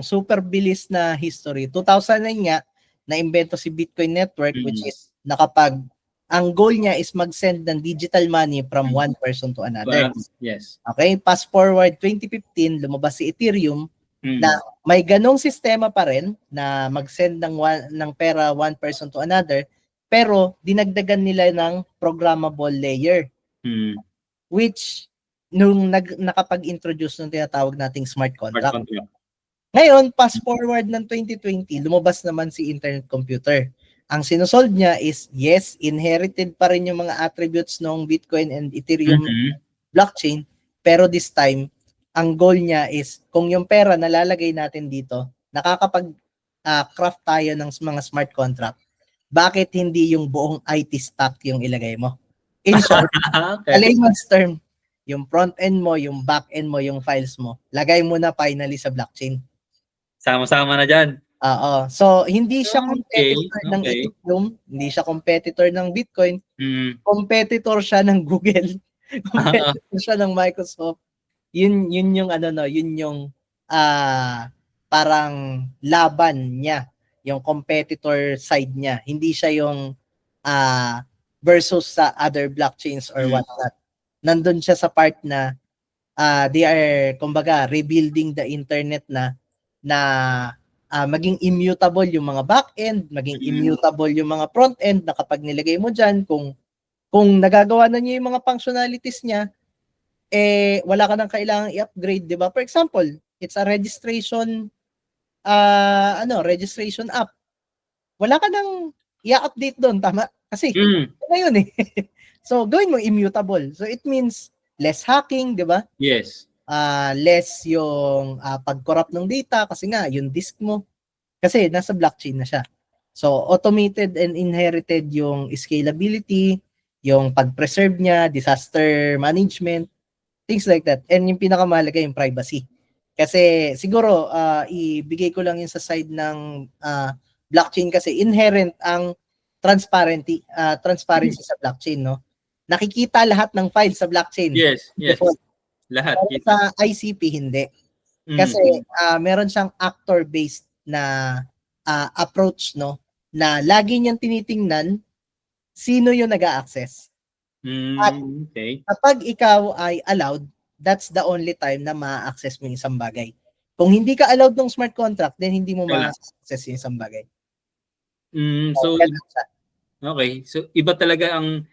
super bilis na history. 2009 nga, na-invento si Bitcoin Network, which is ang goal niya is mag-send ng digital money from one person to another. Yes. Okay, fast forward 2015, lumabas si Ethereum Mm. na may ganong sistema pa rin na mag-send ng pera one person to another, pero dinagdagan nila ng programmable layer, Mm. which nung nakapag-introduce ng tinatawag nating smart Smart contract. contract. Ngayon, fast forward ng 2020, lumabas naman si internet computer. Ang sinusolve niya is, yes, inherited pa rin yung mga attributes ng Bitcoin and Ethereum Mhm. blockchain, pero this time, ang goal niya is, kung yung pera nalalagay natin dito, nakakapag-craft tayo ng mga smart contract, bakit hindi yung buong IT stack yung ilagay mo? In short, Okay. layman's term, yung front end mo, yung back end mo, yung files mo, lagay mo na finally sa blockchain. Sama-sama na dyan. Oo. So, hindi siya Okay, competitor ng okay. Ethereum, hindi siya competitor ng Bitcoin, Mm. competitor siya ng Google, competitor siya ng Microsoft. Yun yung yun yung parang laban niya, yung competitor side niya. Hindi siya yung versus sa other blockchains or whatnot. Nandun siya sa part na they are kumbaga rebuilding the internet na maging immutable yung mga back-end, maging immutable yung mga front-end na kapag nilagay mo dyan, kung nagagawa na niya yung mga functionalities niya, wala ka nang kailangang i-upgrade, di ba? For example, it's a registration registration app. Wala ka nang i-update doon, tama? Kasi ngayon So, gawin mo immutable. So, it means less hacking, di ba? Yes. Less yung pag-corrupt ng data kasi nga, yung disk mo. Kasi nasa blockchain na siya. So, automated and inherited yung scalability, yung pag-preserve niya, disaster management, things like that. And yung pinakamahalaga yung privacy. Kasi siguro ibigay ko lang yun sa side ng blockchain kasi inherent ang transparency sa blockchain, no? Nakikita lahat ng files sa blockchain. Yes, yes. Default. Lahat. Sa ICP hindi. Kasi meron siyang actor-based na approach, no? Na lagi niyang tinitingnan sino yung nag-a-access. At Okay. kapag ikaw ay allowed, that's the only time na ma-access mo yung isang bagay. Kung hindi ka allowed ng smart contract, then hindi mo ma-access yung isang bagay. So, okay. So, iba talaga ang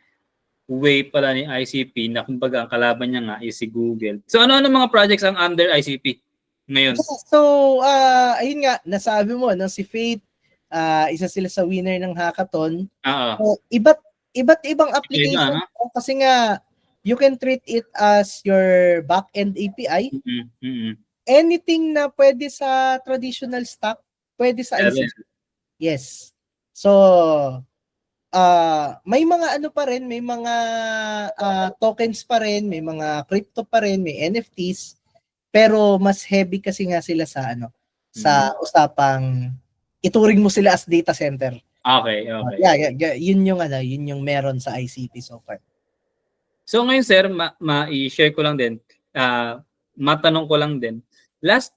way pala ni ICP na kumbaga ang kalaban niya nga is si Google. So, ano-ano mga projects ang under ICP ngayon? So, ayun nga, nasabi mo, no, si Faith, isa sila sa winner ng hackathon. So, iba't ibang application. Kasi nga, you can treat it as your back-end API. Anything na pwede sa traditional stack, pwede sa ICP. Yes. So, may mga ano pa rin, may mga tokens pa rin, may mga crypto pa rin, may NFTs, pero mas heavy kasi nga sila sa sa usapang ituring mo sila as data center. Okay. Yun yung meron sa ICP so far. So ngayon sir, ma-i-share ko lang din, matanong ko lang din. Last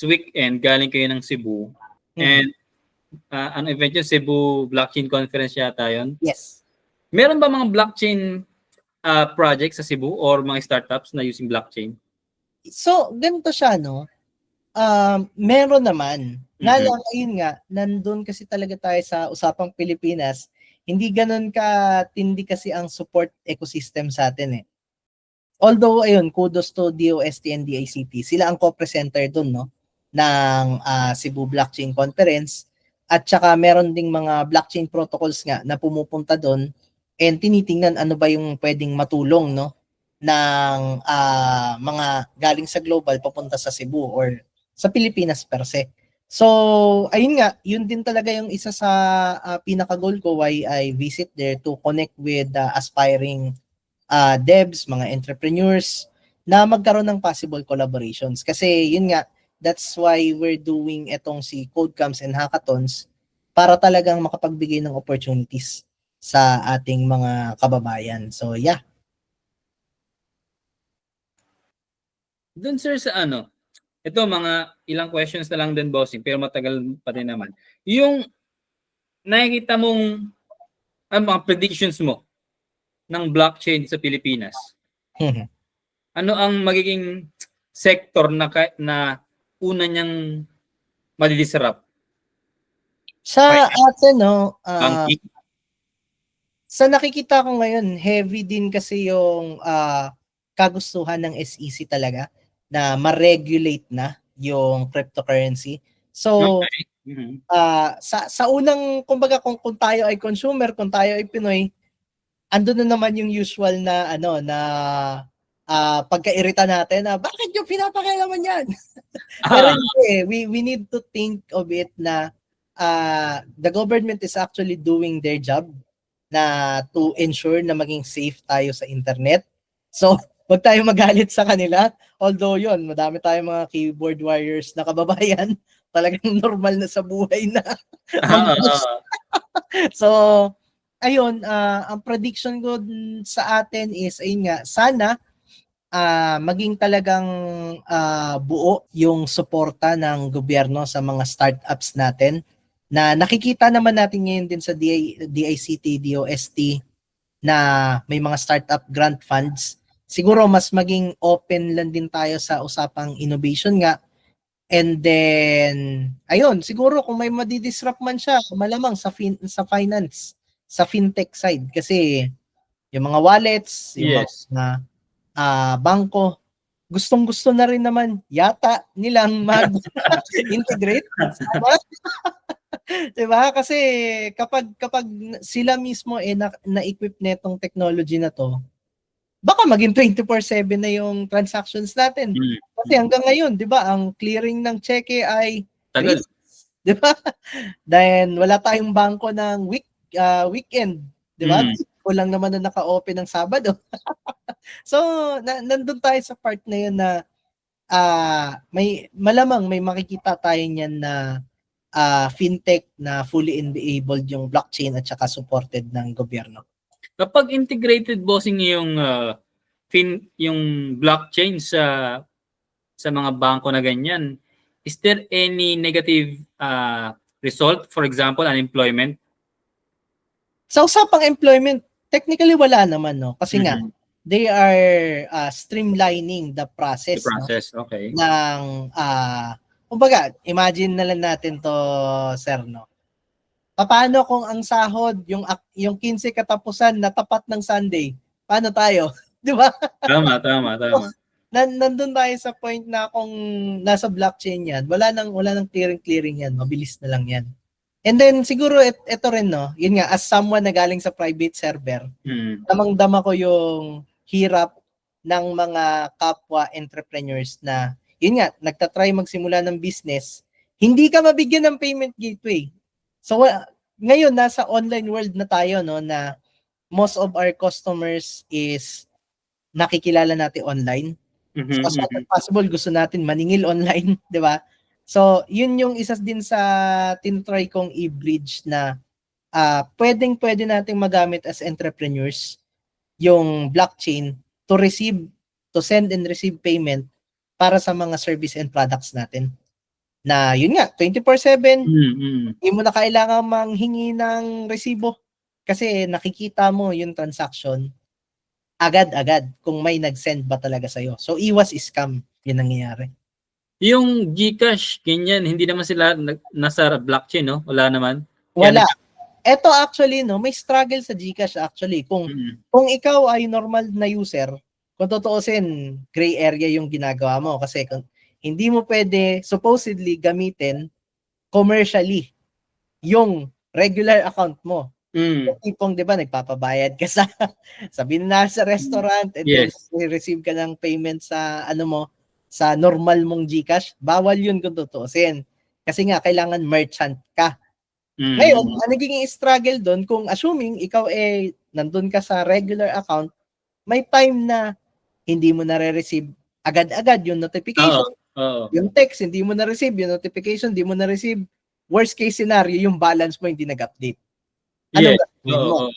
weekend galing kayo ng Cebu and ano event yung Cebu Blockchain Conference yata yun? Yes. Meron ba mga blockchain projects sa Cebu or mga startups na using blockchain? So, ganito siya, no? Meron naman. Nga lang, ayun nga, nandun kasi talaga tayo sa usapang Pilipinas, hindi ganun katindi kasi ang support ecosystem sa atin eh. Although, ayun, kudos to DOST and DICT. Sila ang co-presenter dun, no? Ng Cebu Blockchain Conference. At saka meron ding mga blockchain protocols nga na pumupunta doon and tinitingnan ano ba yung pwedeng matulong, no, ng mga galing sa global papunta sa Cebu or sa Pilipinas per se. So, ayun nga, yun din talaga yung isa sa pinaka-goal ko why I visit there to connect with aspiring devs, mga entrepreneurs na magkaroon ng possible collaborations. Kasi yun nga, that's why we're doing etong si Code Camps and Hackathons para talagang makapagbigay ng opportunities sa ating mga kababayan. So, yeah. Doon sir sa ito mga ilang questions na lang din bossing pero matagal pa din naman. Yung nakikita mong mga predictions mo ng blockchain sa Pilipinas? Ano ang magiging sector na una niyang madidisrupt? Sa atin, no, Banking? sa nakikita ko ngayon, heavy din kasi yung kagustuhan ng SEC talaga na ma-regulate na yung cryptocurrency. So, Okay. Mhm. sa unang, kumbaga, kung tayo ay consumer, kung tayo ay Pinoy, andun na naman yung usual na pagkairita natin na bakit yung pinapakailaman yan? Pero hindi, we need to think of it na the government is actually doing their job na to ensure na maging safe tayo sa internet. So, wag tayo magalit sa kanila. Although yun, madami tayong mga keyboard warriors na kababayan. Talagang normal na sa buhay na. So, ayun, ang prediction ko sa atin is, ayun nga, sana maging talagang buo yung suporta ng gobyerno sa mga startups natin na nakikita naman natin ngayon din sa DICT, DOST na may mga startup grant funds. Siguro mas maging open lang din tayo sa usapang innovation nga. And then, ayun, siguro kung may madidisrupt man siya, malamang sa finance, sa fintech side. Kasi yung mga wallets, yung mga bangko, gustong-gusto na rin naman yata nilang mag-integrate. Diba? Kasi kapag sila mismo na-equip netong technology na to, baka maging 24/7 na yung transactions natin. Kasi hanggang ngayon, 'di ba, ang clearing ng cheque ay tagal. 'Di ba? Then wala tayong bangko ng weekend, 'di ba? Kulang naman na naka-open ng Sabado. So, nandun tayo sa part na yun na may malamang may makikita tayo niyan na fintech na fully enabled yung blockchain at saka supported ng gobyerno. Kapag integrated bossing yung yung blockchain sa mga bangko na ganyan, is there any negative result? For example, unemployment? Sa usapang employment, technically wala naman, no? Kasi nga, they are streamlining the process, no? Okay. Ng kumbaga, imagine na lang natin to, sir, no? Paano kung ang sahod, yung 15 katapusan na tapat ng Sunday? Paano tayo? 'Di ba? Tama. Nandun tayo sa point na kung nasa blockchain yan, wala nang clearing yan, mabilis na lang yan. And then siguro ito rin, no, yun nga, as someone na galing sa private server, damang-dama ko yung hirap ng mga kapwa entrepreneurs na, yun nga, nagtatry magsimula ng business, hindi ka mabigyan ng payment gateway. So, ngayon, nasa online world na tayo, no, na most of our customers is nakikilala natin online. So, as much as possible, gusto natin maningil online, di ba? So, yun yung isa din sa tinry kong i-bridge na pwede nating magamit as entrepreneurs yung blockchain to send and receive payment para sa mga service and products natin. Na yun nga, 24/7, hindi mo na kailangan manghingi ng resibo kasi nakikita mo yung transaction agad-agad kung may nag-send ba talaga sa'yo. So, iwas scam, yun nangyayari. Yung GCash, ganyan, hindi naman sila nasa blockchain, no? Wala naman? Wala. Eto actually, no, may struggle sa GCash actually. Kung ikaw ay normal na user, kung tutuusin, gray area yung ginagawa mo kasi kung hindi mo pwede supposedly gamitin commercially yung regular account mo. Tipong, di ba, nagpapabayad ka sabihin na sa restaurant and then receive ka ng payment sa sa normal mong GCash, bawal yun kung tutuusin. Kasi nga, kailangan merchant ka. Ngayon, ang nagiging struggle doon, kung assuming ikaw nandun ka sa regular account, may time na hindi mo nare-receive agad-agad yung notification. Yung text, hindi mo na-receive. Yung notification, hindi mo na-receive. Worst case scenario, yung balance mo hindi nag-update. Anong gagawin mo?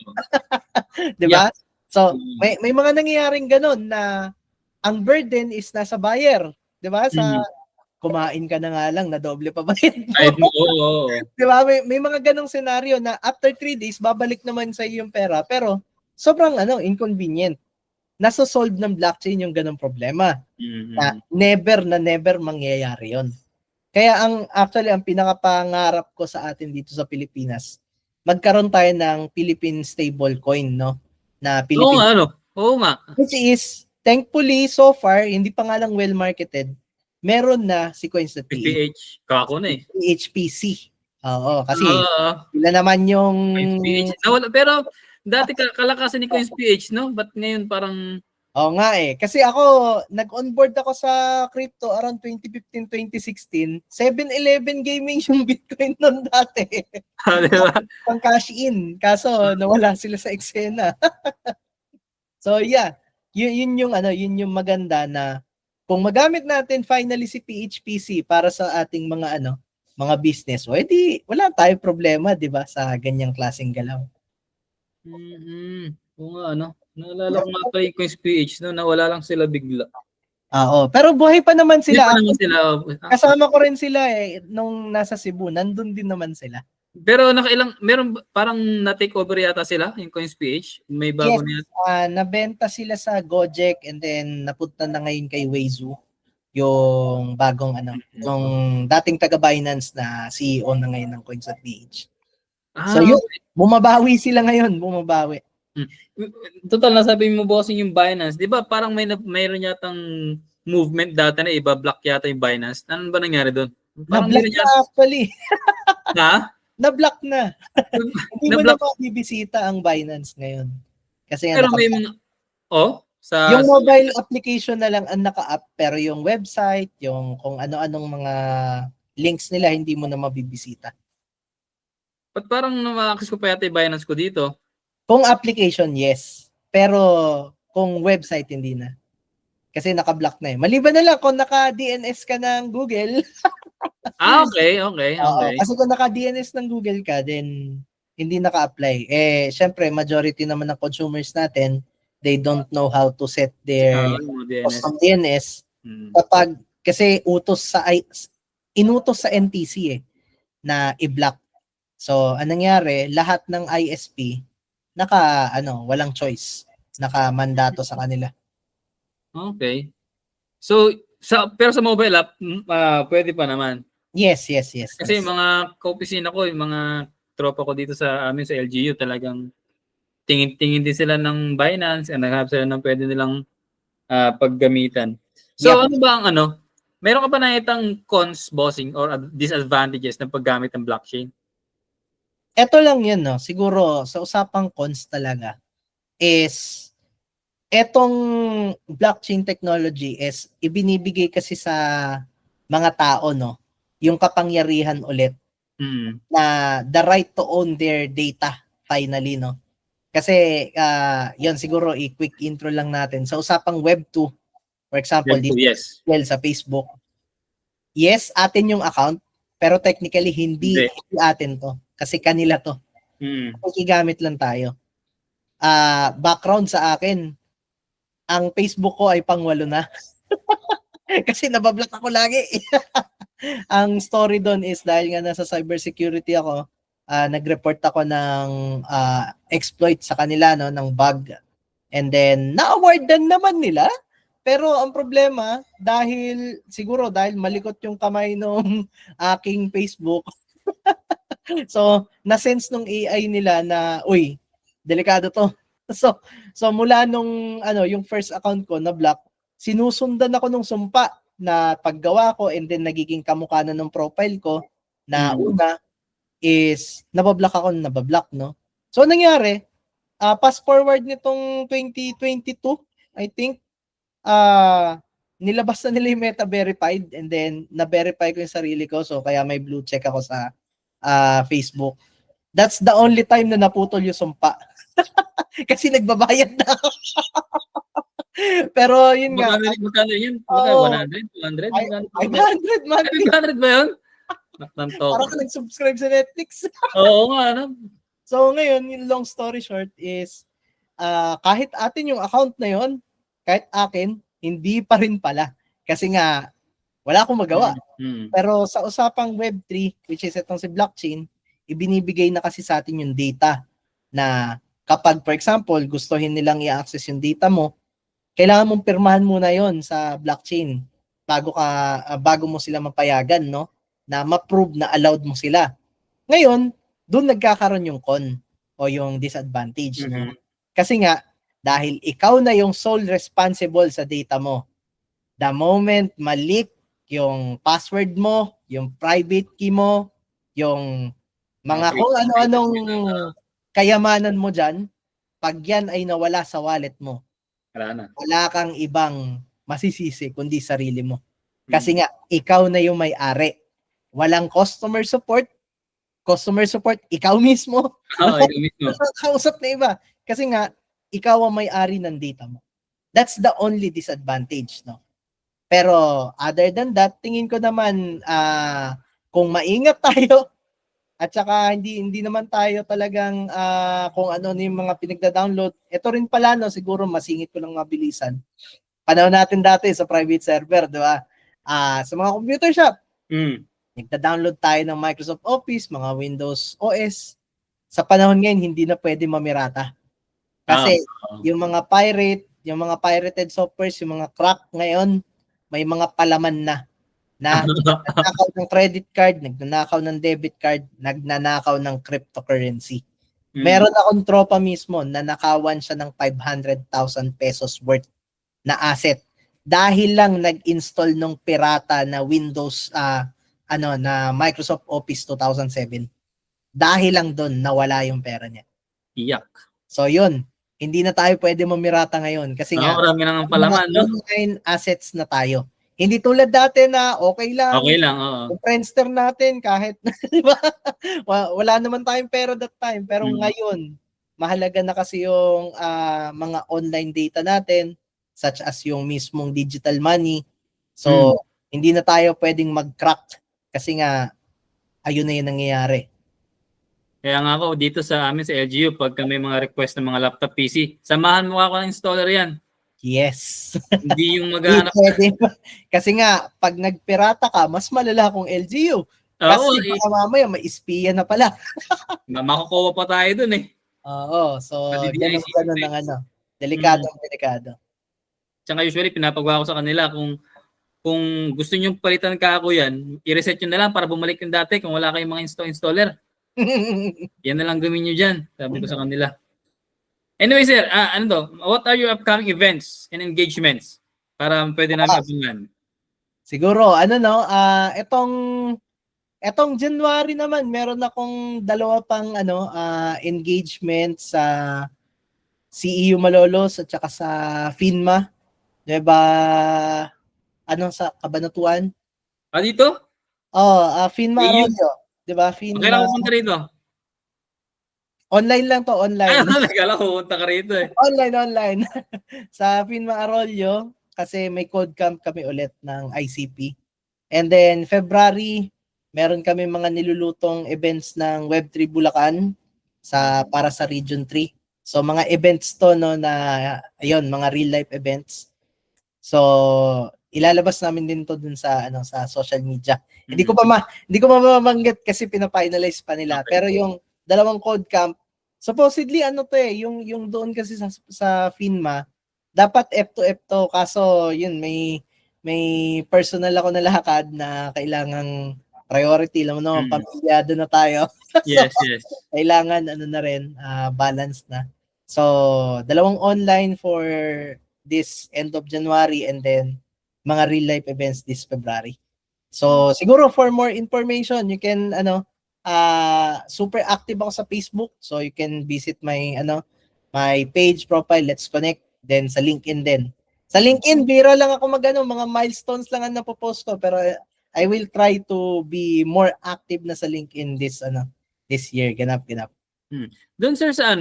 Diba? So, may mga nangyayaring ganun na ang burden is nasa buyer. Diba? kumain ka na nga lang, na doble pa bayad mo. Kahit oo. Di ba? May mga ganong senaryo na after 3 days, babalik naman sa yung pera, pero sobrang inconvenient. Nasosolve ng blockchain yung ganong problema. Na never mangyayari yon. Kaya actually, ang pinakapangarap ko sa atin dito sa Pilipinas, magkaroon tayo ng Philippine stablecoin, no? Na Philippine. Oo nga. Which is, thankfully, so far, hindi pa nga lang well marketed, meron na si Coins.ph. PH. Kako na eh. PHPC. Oo, kasi sila naman yung... PH. Nawala, pero dati kalakasan ni Coins.ph, no? But ngayon parang... Oo nga eh. Kasi ako, nag-onboard ako sa crypto around 2015-2016. 7-Eleven gaming yung Bitcoin nun dati. Diba? Pang cash in. Kaso, nawala sila sa eksena. So yeah, yun yung maganda na kung magamit natin finally si PHPC para sa ating mga business, edi wala tayong problema, 'di ba, sa ganyang klaseng galaw. Oo nga, naalala ko nga pa yung Coins.ph, nawala lang sila bigla. Oo, pero buhay pa naman sila. Kasama ko rin sila nung nasa Cebu, nandun din naman sila. Pero meron parang na-take over yata sila, yung Coins.ph? May bago na yata. Nabenta sila sa Gojek and then napunta na ngayon kay Weizu, yung bagong yung dating taga Binance na CEO na ngayon ng Coins.ph. So yun, bumabawi sila ngayon, bumabawi. Total, nasabi mo bossing yung Binance, di ba parang mayroon yatang movement data na iba-block yata yung Binance. Ano ba nangyari doon? Na-block na actually. Ha? Na-block na. Hindi mo na mabibisita ang Binance ngayon. Kasi pero may mga yung mobile application na lang ang naka-up, pero yung website, yung kung ano-anong mga links nila, hindi mo na mabibisita. But parang na-access ko pa yata yung Binance ko dito. Kung application, yes. Pero kung website, hindi na. Kasi naka-block na eh. Maliban na lang kung naka-DNS ka ng Google. Okay. Kasi kung naka-DNS ng Google ka, then hindi naka-apply. Syempre, majority naman ng consumers natin, they don't know how to set their custom DNS. Kasi inutos sa NTC na i-block. So, anong nangyari, lahat ng ISP, walang choice. Naka-mandato sa kanila. Okay. So, pero sa mobile app, pwede pa naman. Yes. Kasi yung mga ka-opisina ko, yung mga tropa ko dito sa amin sa LGU, talagang tingin din sila ng Binance and naghahanap sila ng pwede nilang paggamitan. So, ano ba ang meron ka ba nakitang cons, bossing, or disadvantages ng paggamit ng blockchain? Ito lang yun, no? Siguro, sa usapang cons talaga, is etong blockchain technology is ibinibigay kasi sa mga tao, no? Yung kapangyarihan ulit na the right to own their data finally, no? Kasi yun siguro i-quick intro lang natin. Sa usapang Web 2, for example, sa Facebook, yes, atin yung account, pero technically hindi atin to. Kasi kanila to. Ikigamit lang tayo. Background sa akin, ang Facebook ko ay pang-8 na. Kasi nabablock ako lagi. Ang story doon is dahil nga nasa cybersecurity ako, nag-report ako ng exploit sa kanila, no, ng bug. And then, na-awardan naman nila. Pero ang problema, dahil malikot yung kamay ng aking Facebook, so, na-sense nung AI nila na, uy, delikado to. So mula nung yung first account ko na block, sinusundan ako nung sumpa na paggawa ko and then nagiging kamukha na ng profile ko na una is nabablock, no? So nangyari, fast forward nitong 2022, I think, nilabas na nila yung meta verified and then na-verify ko yung sarili ko, so kaya may blue check ako sa Facebook. That's the only time na naputol yung sumpa. Kasi nagbabayad na ako. Pero yun nga. Magkano yun? 100? 200? 500 monthly. 500 ba yun? Parang ka nag-subscribe sa Netflix. Oo nga. So ngayon, yung long story short is, kahit atin yung account na yun, kahit akin, hindi pa rin pala. Kasi nga, Wala akong magawa. Mm. Pero sa usapang Web3, which is itong si blockchain, ibinibigay na kasi sa atin yung data na kapag, for example, gustuhin nilang i-access yung data mo, kailangan mong pirmahan muna yon sa blockchain bago mo sila mapayagan, no? Na ma-prove na allowed mo sila. Ngayon, doon nagkakaroon yung con o yung disadvantage, no? Kasi nga, dahil ikaw na yung sole responsible sa data mo, the moment malik yung password mo, yung private key mo, yung mga kung ano-anong kayamanan mo dyan, pag yan ay nawala sa wallet mo, wala kang ibang masisisi kundi sarili mo. Kasi nga, ikaw na yung may-ari. Walang customer support, ikaw mismo. Ikaw mismo. Kausap na iba. Kasi nga, ikaw ang may-ari ng data mo. That's the only disadvantage, no? Pero other than that, tingin ko naman kung maingat tayo at saka hindi naman tayo talagang kung ano yung mga pinagda-download. Ito rin pala, no, siguro masingit ko lang mabilisan. Panahon natin dati sa private server, di ba? Sa mga computer shop, nagda-download tayo ng Microsoft Office, mga Windows OS. Sa panahon ngayon, hindi na pwede mamirata. Kasi yung mga pirated softwares, yung mga crack ngayon, may mga palaman na nagnanakaw ng credit card, nagnanakaw ng debit card, nagnanakaw ng cryptocurrency. Meron akong tropa mismo na nakawan siya ng 500,000 pesos worth na asset dahil lang nag-install ng pirata na Windows na Microsoft Office 2007. Dahil lang doon nawala yung pera niya. Iyak. So yun, hindi na tayo pwede mamirata ngayon kasi nga marami nang palaman, no? Online assets na tayo. Hindi tulad dati na okay lang. Okay lang, oo. Yung Friendster natin kahit di ba? Wala naman tayong pera that time, pero ngayon mahalaga na kasi yung mga online data natin such as yung mismong digital money. So hindi na tayo pwedeng mag-crack kasi nga ayun na yung nangyayari. Kaya nga ako dito sa amin sa LGU, pag may mga request ng mga laptop PC, samahan mo ako ng installer yan. Yes. Hindi yung maghanap. Kasi nga, pag nagpirata ka, mas malala kung LGU. Kasi baka mamaya may espiya na pala. Makukuha pa tayo dun eh. Oo, so yan ang ganun ng delikado. Tsaka usually pinapagawa ko sa kanila kung gusto nyo palitan ka ako yan, i-reset nyo na lang para bumalik yung dati kung wala kayong mga installer. Yan na lang gawin nyo dyan, sabi ko sa kanila. Anyway sir, what are your upcoming events and engagements para pwede namin abangan? Siguro, etong January naman, meron akong dalawa pang engagement sa CEU Malolos at saka sa FINMA. Diba, sa Cabanatuan? Dito? FINMA Arroyo. Diba, FINMA. Kailan pupunta rito? Online lang to, online. Nagkala ko pupunta ka rito eh. Online. Sa FINMA Arroyo, kasi may code camp kami ulit ng ICP. And then, February, meron kami mga nilulutong events ng Web3 Bulacan para sa Region 3. So, mga events to, no, na, ayun, mga real-life events. So, ilalabas namin din to dun sa social media. Hindi ko pa mabanggit kasi pina-finalize pa nila. Okay. Pero yung dalawang code camp, supposedly yung doon kasi sa FINMA, dapat F2F to, kaso yun may personal ako na lakad na kailangang priority lang naman, pamilyado na tayo. Yes. Kailangan na rin, balance na. So, dalawang online for this end of January and then mga real life events this February. So, siguro for more information, you can super active ako sa Facebook. So, you can visit my page profile, Let's Connect, then sa LinkedIn din. Sa LinkedIn, bira lang ako mga milestones lang ang napopost ko, pero I will try to be more active na sa LinkedIn this year, ganap. Doon sir sa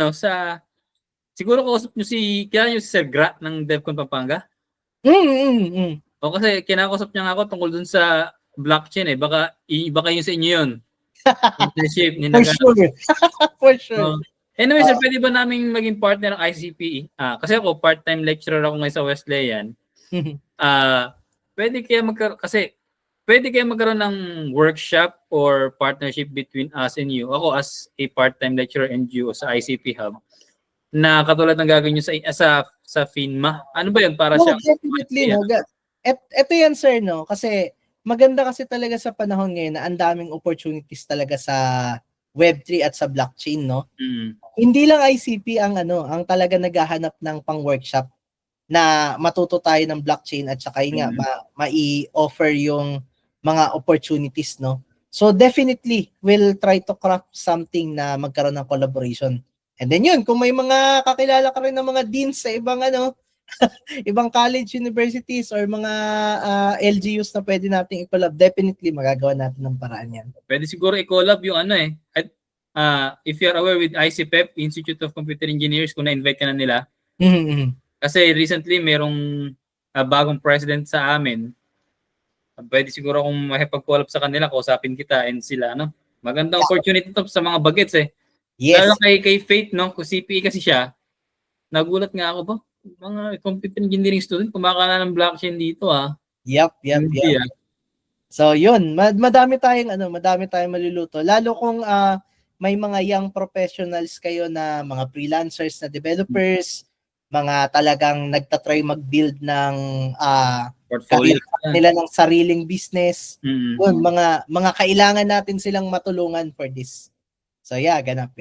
siguro kausap nyo kaya nyo si Sir Gra ng DevCon Pampanga? O kasi kinakausap niya ako tungkol dun sa blockchain eh. Baka yung sa inyo yun. Internship. For sure. Anyway sir, pwede ba namin maging partner ng ICPE? Kasi ako part-time lecturer ako ngayon sa Wesleyan. Pwede kaya kasi pwede kayo magkaroon ng workshop or partnership between us and you. Ako as a part-time lecturer and you sa ICP Hub na katulad ng gagawin nyo sa FINMA. Ano ba yun? Para No, siya definitely, no. Ito yan, sir, no? Kasi maganda kasi talaga sa panahon ngayon na ang daming opportunities talaga sa Web3 at sa blockchain, no? Hindi lang ICP ang ang talaga naghahanap ng pang-workshop na matuto tayo ng blockchain at saka yun nga mai-offer yung mga opportunities, no? So definitely we'll try to craft something na magkaroon ng collaboration. And then yun, kung may mga kakilala ka rin ng mga deans sa ibang ibang college, universities or mga LGUs na pwede nating i-collab, definitely magagawa natin ng paraan yan. Pwede siguro i-collab yung at if you're aware with ICPEP, Institute of Computer Engineers, kung na-invite ka na nila. Kasi recently merong bagong president sa amin. Pwede siguro kung makipag-collab sa kanila, kausapin kita and sila, no? Magandang opportunity to sa mga bagets eh. Yes. Lalo kay Faith, no? Kung CPE kasi siya, nagulat nga ako ba? Mga computer engineering student, kumakana ng blockchain dito Yep. So yun, madami tayong maluluto. Lalo kung may mga young professionals kayo na mga freelancers na developers, mga talagang nagtatry mag-build ng portfolio nila ng sariling business. Yun, mga kailangan natin silang matulungan for this. So yeah, ganap.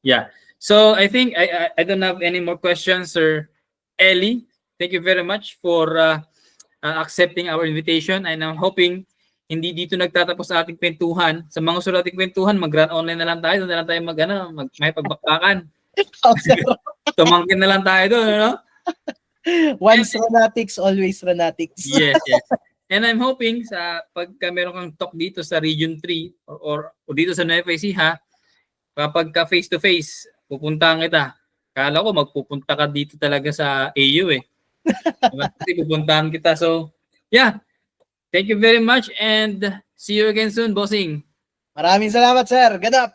Yeah. So I think I don't have any more questions, Sir Ellie. Thank you very much for accepting our invitation, and I'm hoping hindi dito nagtatapos sa ating kwentuhan. Sa mga sulat ating kwentuhan, mag-run online na lang tayo, doon na lang tayo may pagbakbakan. Tumangkin na lang tayo doon, no? Once Ranatics, always Ranatics. Yes. And I'm hoping pagka meron kang talk dito sa Region 3 or dito sa Nueva Ecija, kapag ka face-to-face, pupuntahan kita. Kala ko magpupunta ka dito talaga sa AU eh. Kasi pupuntahan kita. So, yeah. Thank you very much and see you again soon, bossing. Maraming salamat, sir. Ganap.